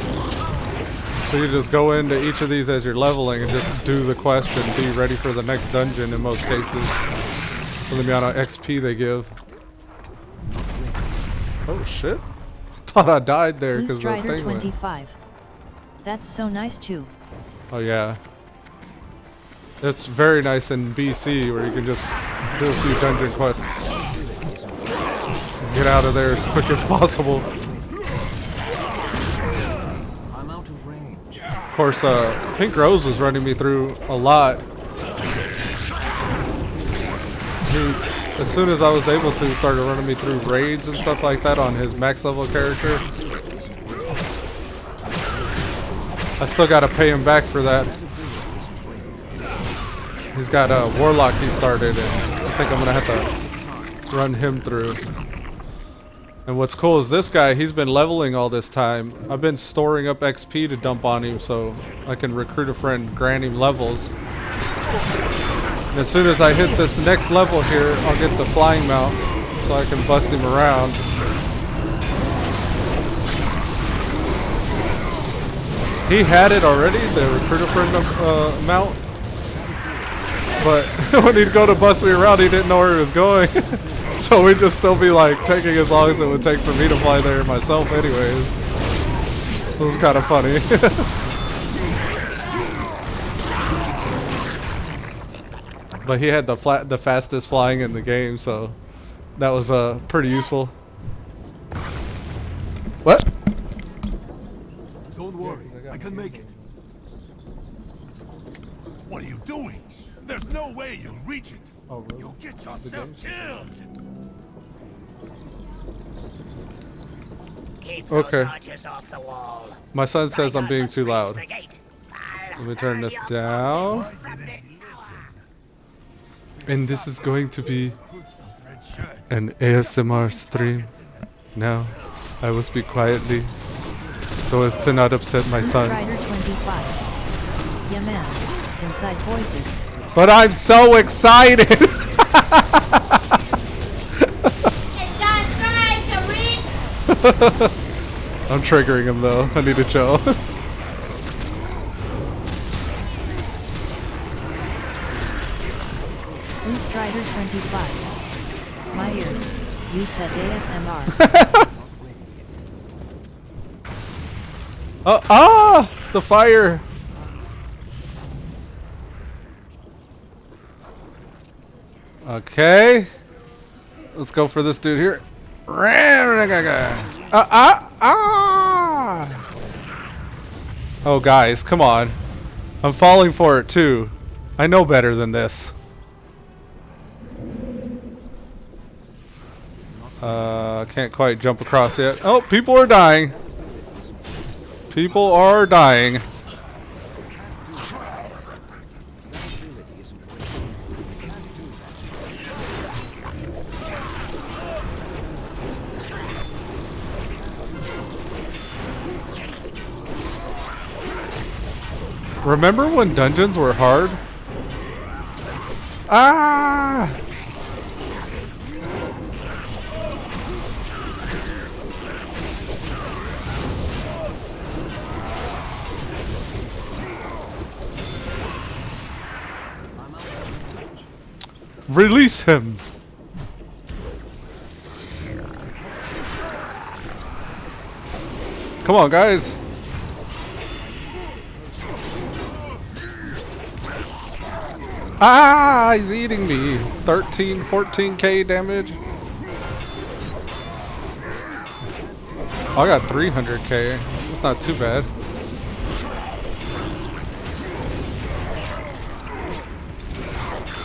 So you just go into each of these as you're leveling and just do the quest and be ready for the next dungeon in most cases. For the amount of XP they give. Oh shit. Thought I died there Blue because the Strider thing went. 25. That's so nice too. Oh yeah. It's very nice in BC where you can just do a few dungeon quests. And get out of there as quick as possible. I'm out of range. Of course, Pink Rose was running me through a lot. As soon as I was able to, started running me through raids and stuff like that on his max level character. I still gotta pay him back for that. He's got a Warlock he started, and I think I'm gonna have to run him through. And what's cool is this guy, he's been leveling all this time. I've been storing up XP to dump on him so I can recruit a friend, grant him levels. And as soon as I hit this next level here, I'll get the flying mount so I can bust him around. He had it already, the recruiter friend mount. But when he'd go to bust me around, he didn't know where he was going. So we'd just still be like taking as long as it would take for me to fly there myself anyways. This is kind of funny. But he had the fastest flying in the game, so that was pretty useful. What? Don't worry, I can make it. What are you doing? There's no way you'll reach it. Oh, really? You'll get yourself killed. Keep Okay. those archers off the wall. My son says I'm being too loud. The gate. Let me turn this down. And this is going to be an ASMR stream. Now, I will speak quietly so as to not upset my Blue son. Strider 25. Yeah man. Inside voices. But I'm so excited! It's time to read. I'm triggering him though. I need to chill. Blue Strider 25. My ears. You said ASMR. The fire! Okay. Let's go for this dude here. Oh, guys, come on. I'm falling for it too. I know better than this. Can't quite jump across yet. Oh, people are dying. People are dying. Remember when dungeons were hard? Ah! Release him! Come on, guys! Ah, he's eating me. 13, 14k damage. Oh, I got 300k. That's not too bad.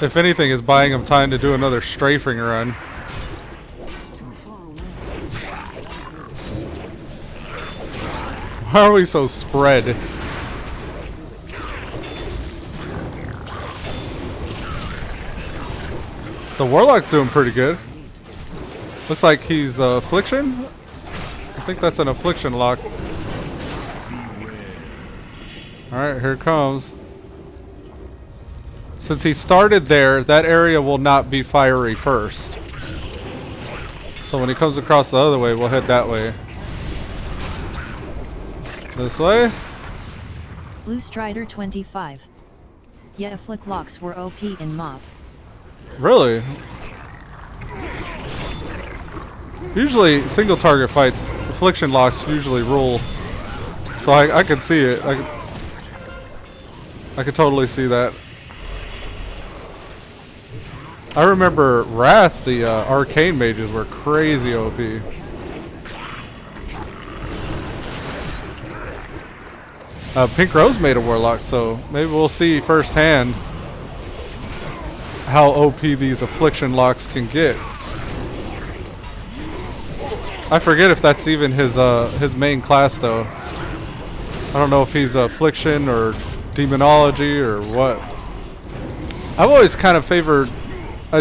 If anything, it's buying him time to do another strafing run. Why are we so spread? The Warlock's doing pretty good. Looks like he's affliction. I think that's an affliction lock. Alright, here it comes. Since he started there, that area will not be fiery first. So when he comes across the other way, we'll head that way. This way? Blue Strider 25. Yeah, afflict locks were OP in MoB. Really? Usually, single target fights, affliction locks usually rule. So I could see it. I could totally see that. I remember Wrath, the arcane mages were crazy OP. Pink Rose made a warlock, so maybe we'll see firsthand how OP these affliction locks can get. I forget if that's even his main class though. I don't know if he's affliction or demonology or what. I've always kind of favored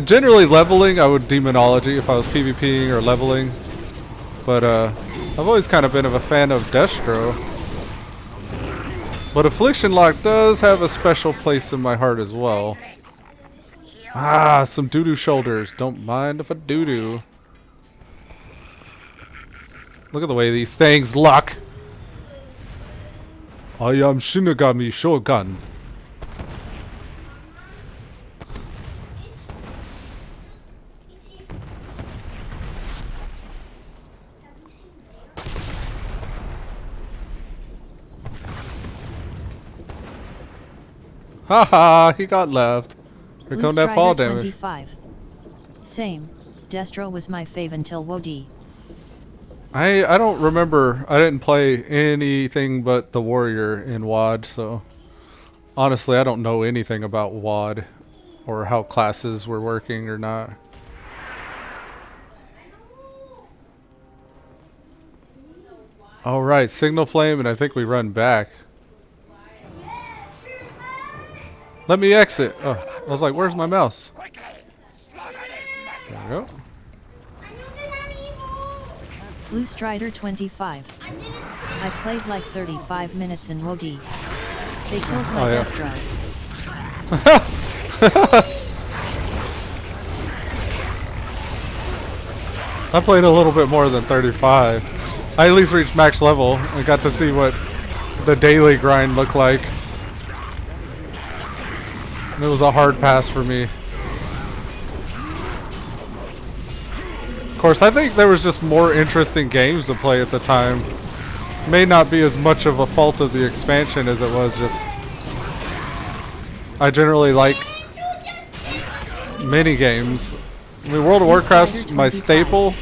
generally leveling. I would demonology if I was PvPing or leveling, but I've always kind of been a fan of Destro. But affliction lock does have a special place in my heart as well. Ah, some doo-doo shoulders. Don't mind if I doo-doo. Look at the way these things look. I am Shinigami Shogun. Haha, he got left. Here come that fall damage. 25. Same. Destro was my fave until WoD. I don't remember. I didn't play anything but the warrior in WoD, so honestly I don't know anything about WoD or how classes were working or not. Alright, signal flame, and I think we run back. Let me exit. Oh, I was like, where's my mouse? There we go. Blue Strider 25. I played like 35 minutes in WoD. They killed my Destro. I played a little bit more than 35. I at least reached max level and got to see what the daily grind looked like. And it was a hard pass for me. Of course, I think there was just more interesting games to play at the time. May not be as much of a fault of the expansion as it was just... I generally like mini games. I mean, World of Warcraft's my staple,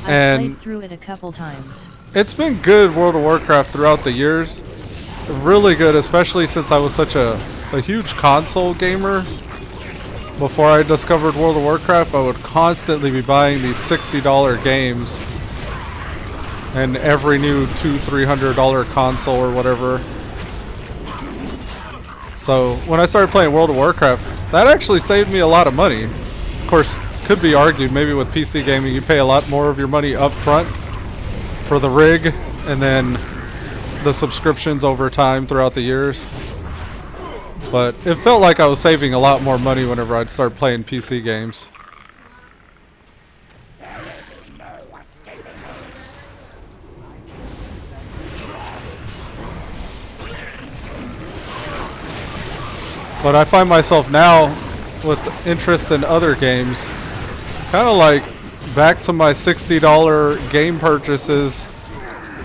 and played through it a couple times. It's been good, World of Warcraft, throughout the years. Really good, especially since I was such a huge console gamer. before I discovered World of Warcraft, I would constantly be buying these $60 games and every new $200-300 console or whatever. So when I started playing World of Warcraft, that actually saved me a lot of money. Of course, could be argued maybe with PC gaming you pay a lot more of your money up front for the rig and then the subscriptions over time throughout the years. But it felt like I was saving a lot more money whenever I'd start playing PC games. But I find myself now with interest in other games, kind of like back to my $60 game purchases.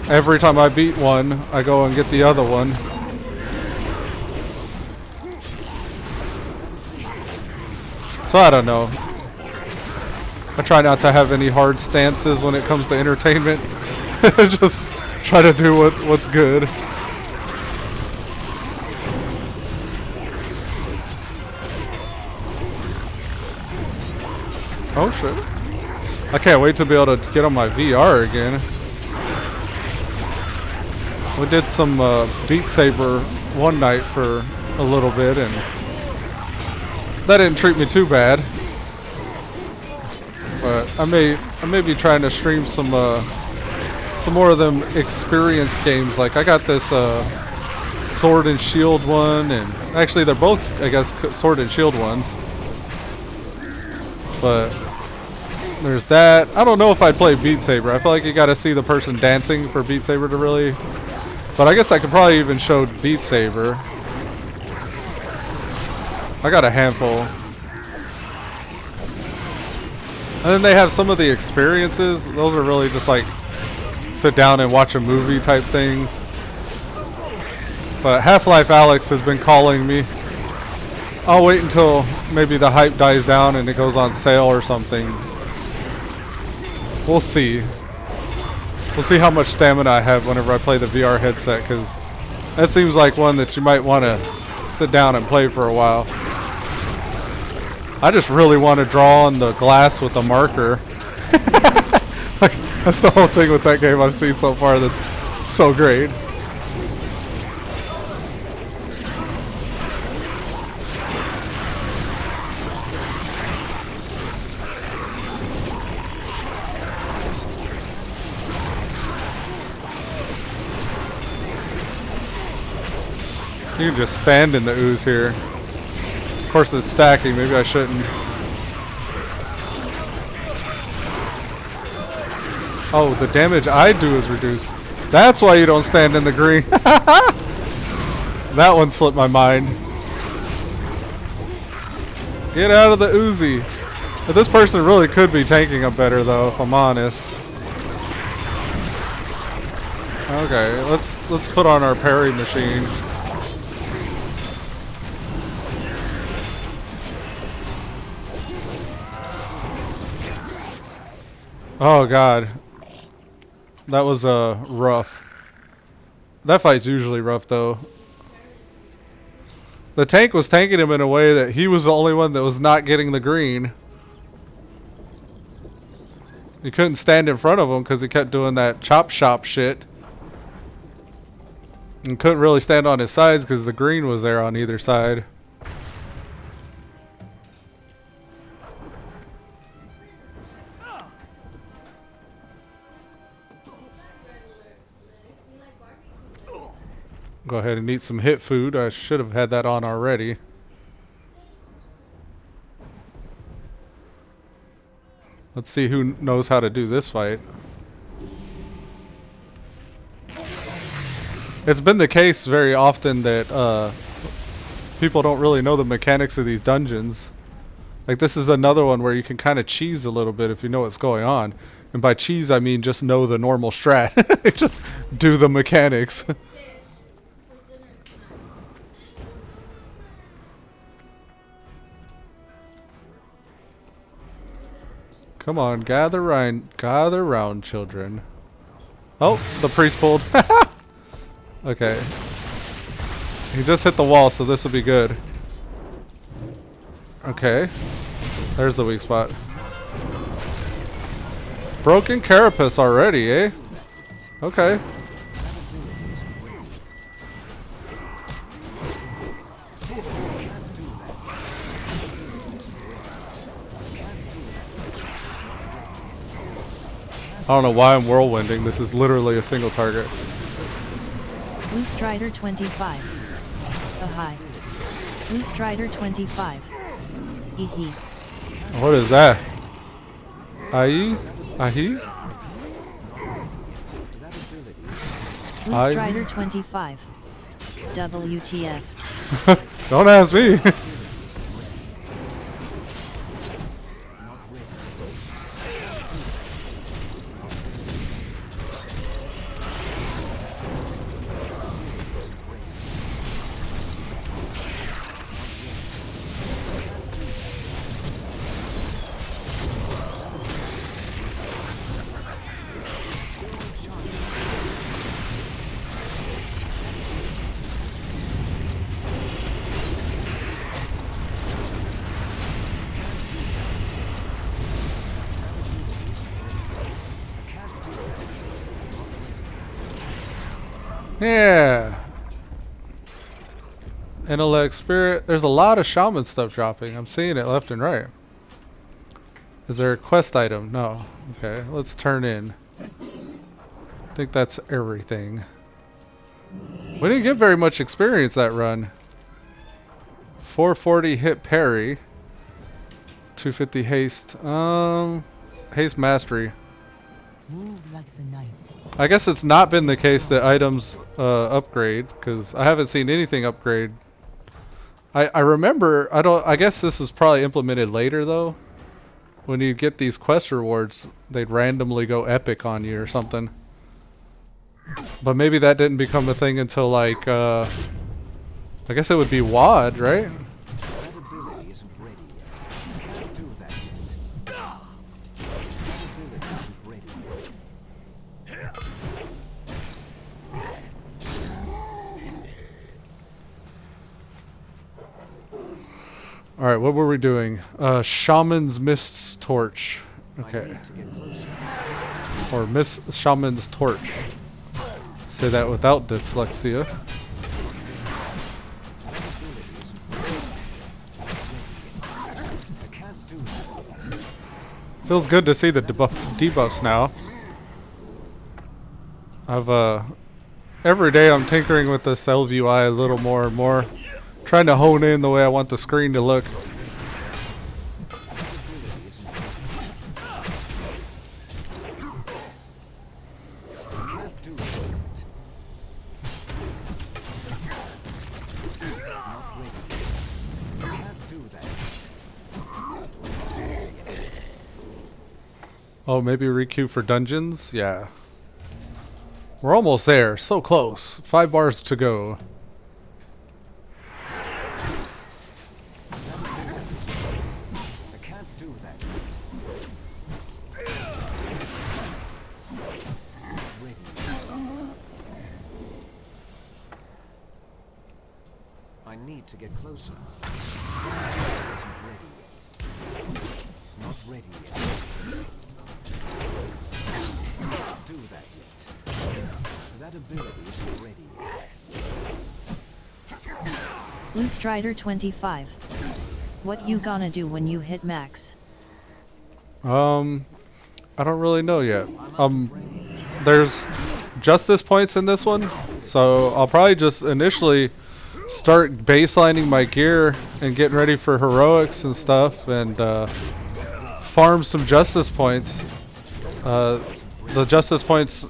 Every time I beat one, I go and get the other one. So I don't know. I try not to have any hard stances when it comes to entertainment. Just try to do what's good. Oh shit. I can't wait to be able to get on my VR again. We did some Beat Saber one night for a little bit and that didn't treat me too bad. But I may be trying to stream some more of them experience games. Like I got this Sword and Shield one, and actually they're both I guess Sword and Shield ones. But there's that. I don't know if I'd play Beat Saber. I feel like you gotta see the person dancing for Beat Saber to really. But I guess I could probably even show Beat Saber. I got a handful. And then they have some of the experiences. Those are really just like sit down and watch a movie type things. But Half-Life Alyx has been calling me. I'll wait until maybe the hype dies down and it goes on sale or something. We'll see. We'll see how much stamina I have whenever I play the VR headset, because that seems like one that you might want to sit down and play for a while. I just really want to draw on the glass with a marker. Like, that's the whole thing with that game I've seen so far that's so great. You can just stand in the ooze here. Of course it's stacking, maybe I shouldn't. Oh, the damage I do is reduced. That's why you don't stand in the green. That one slipped my mind. Get out of the Uzi. But this person really could be tanking up better though, if I'm honest. Okay, let's put on our parry machine. Oh god. That was rough. That fight's usually rough though. The tank was tanking him in a way that he was the only one that was not getting the green. You couldn't stand in front of him because he kept doing that chop shop shit. And couldn't really stand on his sides because the green was there on either side. Go ahead and eat some hit food. I should have had that on already. Let's see who knows how to do this fight. It's been the case very often that people don't really know the mechanics of these dungeons. Like this is another one where you can kind of cheese a little bit if you know what's going on. And by cheese I mean just know the normal strat. Just do the mechanics. Come on, gather round, children. Oh, the priest pulled. Okay. He just hit the wall, so this will be good. Okay. There's the weak spot. Broken carapace already, eh? Okay. I don't know why I'm whirlwinding. This is literally a single target. Blue Strider 25. A high. Blue Strider 25. Ehe. What is that? Aye? Aye? Blue Aye. Strider 25. WTF. Don't ask me. Yeah. Intellect, spirit. There's a lot of shaman stuff dropping. I'm seeing it left and right. Is there a quest item? No. Okay, let's turn in. I think that's everything. We didn't get very much experience that run. 440 hit parry. 250 haste. Haste mastery. Move like the night. I guess it's not been the case that items upgrade, because I haven't seen anything upgrade. I remember, I guess this is probably implemented later though. When you get these quest rewards, they'd randomly go epic on you or something. But maybe that didn't become a thing until like, I guess it would be WoD, right? That ability isn't ready yet. You can't do that yet. That ability isn't ready yet. Alright, what were we doing? Shaman's Mist's Torch. I Okay. need to get closer. Or Miss Shaman's Torch. Say that without dyslexia. I can't do that. Feels good to see the debuffs now. Every day I'm tinkering with the Selv UI a little more and more. Trying to hone in the way I want the screen to look. Oh, maybe requeue for dungeons? Yeah. We're almost there. So close. 5 bars to go. I can't do that. Ready. I need to get closer. Isn't ready yet. Not ready yet. Can't do that yet. That ability isn't ready yet. Blue Strider 25. What you gonna do when you hit max? I don't really know yet. There's justice points in this one, so I'll probably just initially start baselining my gear and getting ready for heroics and stuff, and farm some justice points. The justice points,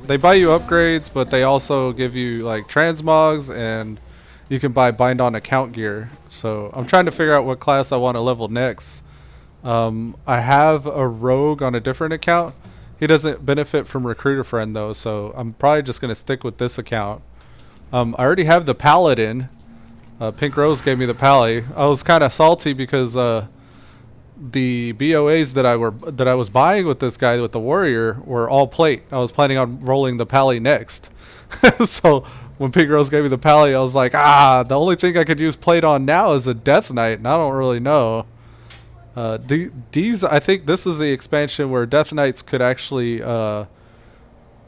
they buy you upgrades, but they also give you like transmogs, and you can buy bind on account gear. So I'm trying to figure out what class I want to level next. I have a rogue on a different account. He doesn't benefit from recruiter friend though, so I'm probably just going to stick with this account. I already have the paladin. Pink Rose gave me the pally. I was kind of salty because the BOAs that I was buying with this guy with the warrior were all plate. I was planning on rolling the pally next. So when Pink Rose gave me the pally, I was like, the only thing I could use plate on now is a Death Knight, and I don't really know. These, I think this is the expansion where Death Knights could actually, they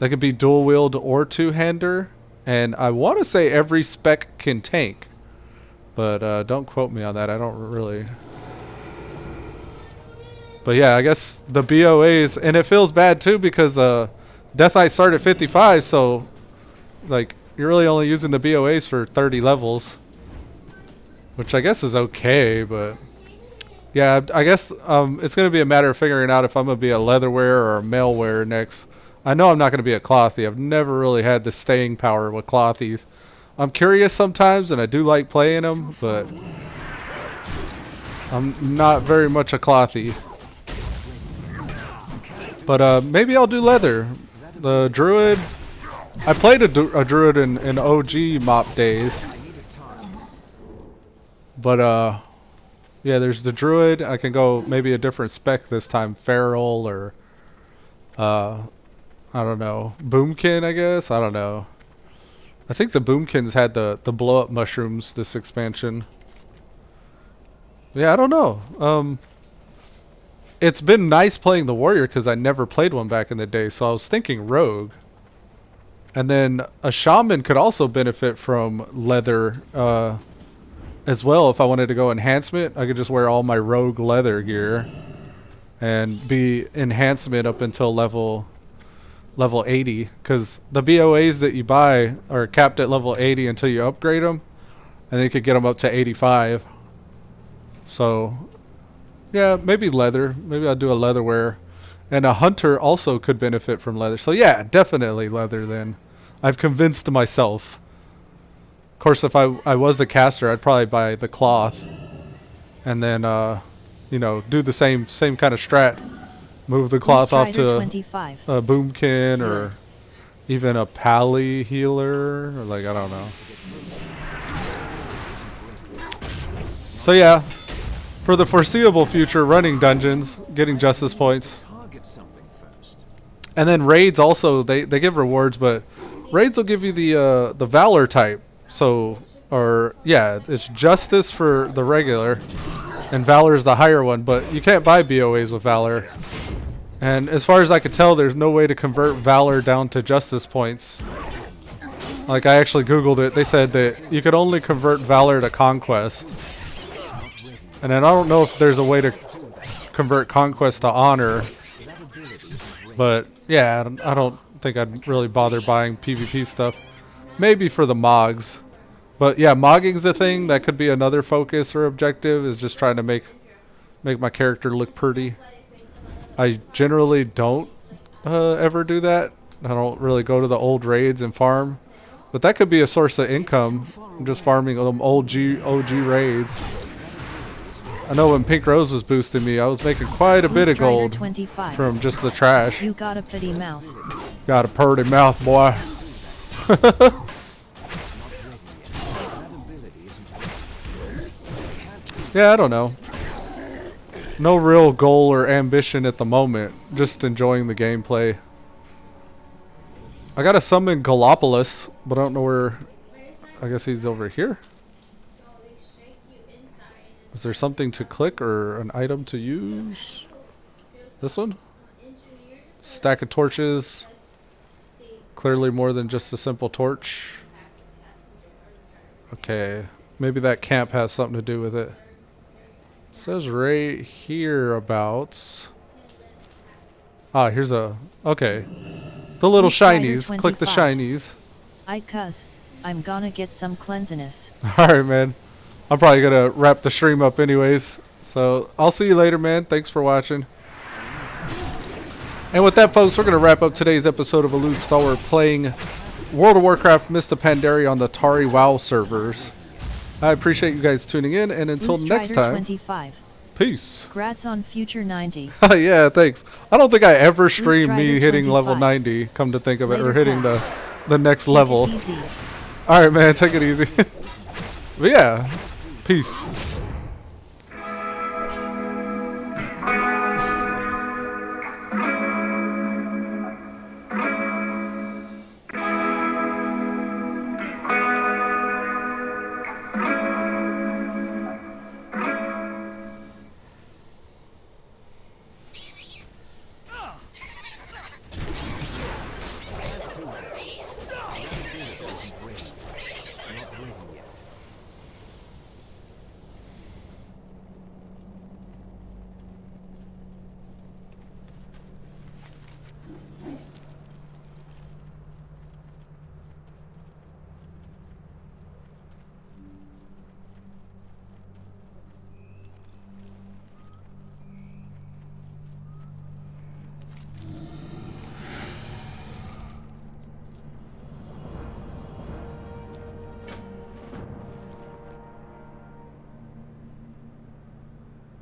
could be dual wield or two-hander, and I want to say every spec can tank, but don't quote me on that. I don't really. But yeah, I guess the BOAs, and it feels bad too because Death Knight started at 55, so like you're really only using the BOAs for 30 levels, which I guess is okay, but yeah, I guess it's going to be a matter of figuring out if I'm going to be a leatherware or a mailwear next. I know I'm not going to be a clothy. I've never really had the staying power with clothies. I'm curious sometimes, and I do like playing them, but I'm not very much a clothy. But maybe I'll do leather. The druid, I played a druid in OG mop days. But yeah, there's the druid. I can go maybe a different spec this time, feral or I don't know, boomkin. I guess I don't know. I think the boomkins had the blow up mushrooms this expansion. Yeah, I don't know. It's been nice playing the warrior because I never played one back in the day, so I was thinking rogue. And then a shaman could also benefit from leather as well. If I wanted to go enhancement, I could just wear all my rogue leather gear and be enhancement up until level 80, because the BOAs that you buy are capped at level 80 until you upgrade them, and then you could get them up to 85. So yeah, maybe leather. Maybe I'll do a leatherware. And a hunter also could benefit from leather. So yeah, definitely leather then. I've convinced myself. Of course, if I was a caster, I'd probably buy the cloth. And then, you know, do the same kind of strat. Move the cloth off to a boomkin or even a pally healer. Or like, I don't know. So yeah. For the foreseeable future, running dungeons, getting justice points. And then raids also, they give rewards, but raids will give you the valor type. So, or yeah, it's justice for the regular, and valor is the higher one, but you can't buy BOAs with valor. And as far as I could tell, there's no way to convert valor down to justice points. Like, I actually Googled it. They said that you could only convert valor to conquest. And then I don't know if there's a way to convert conquest to honor. But yeah, I don't think I'd really bother buying PvP stuff. Maybe for the mogs. But yeah, mogging's the thing. That could be another focus or objective, is just trying to make my character look pretty. I generally don't ever do that. I don't really go to the old raids and farm. But that could be a source of income. I'm just farming them OG raids. I know when Pink Rose was boosting me, I was making quite a bit of gold from just the trash. You got a pretty mouth. Got a pretty mouth, boy. Yeah, I don't know. No real goal or ambition at the moment. Just enjoying the gameplay. I gotta summon Gallopolis, but I don't know where. I guess he's over here. Is there something to click or an item to use? This one? Stack of torches. Clearly more than just a simple torch. Okay. Maybe that camp has something to do with it. It says right here about... Ah, here's a... Okay. The little shinies. Click the shinies. I'm gonna get some cleansiness. Alright, man. I'm probably going to wrap the stream up anyways. So, I'll see you later, man. Thanks for watching. And with that, folks, we're going to wrap up today's episode of Elude Stalwart playing World of Warcraft Mist of Pandaria on the Tauri WoW servers. I appreciate you guys tuning in, and until next time, 25. Peace. Congrats on Future 90. Yeah, thanks. I don't think I ever streamed me hitting 25. level 90, come to think of it, Later, or hitting Pat. the next Take level. it easy. Alright, man, take it easy. But yeah, peace.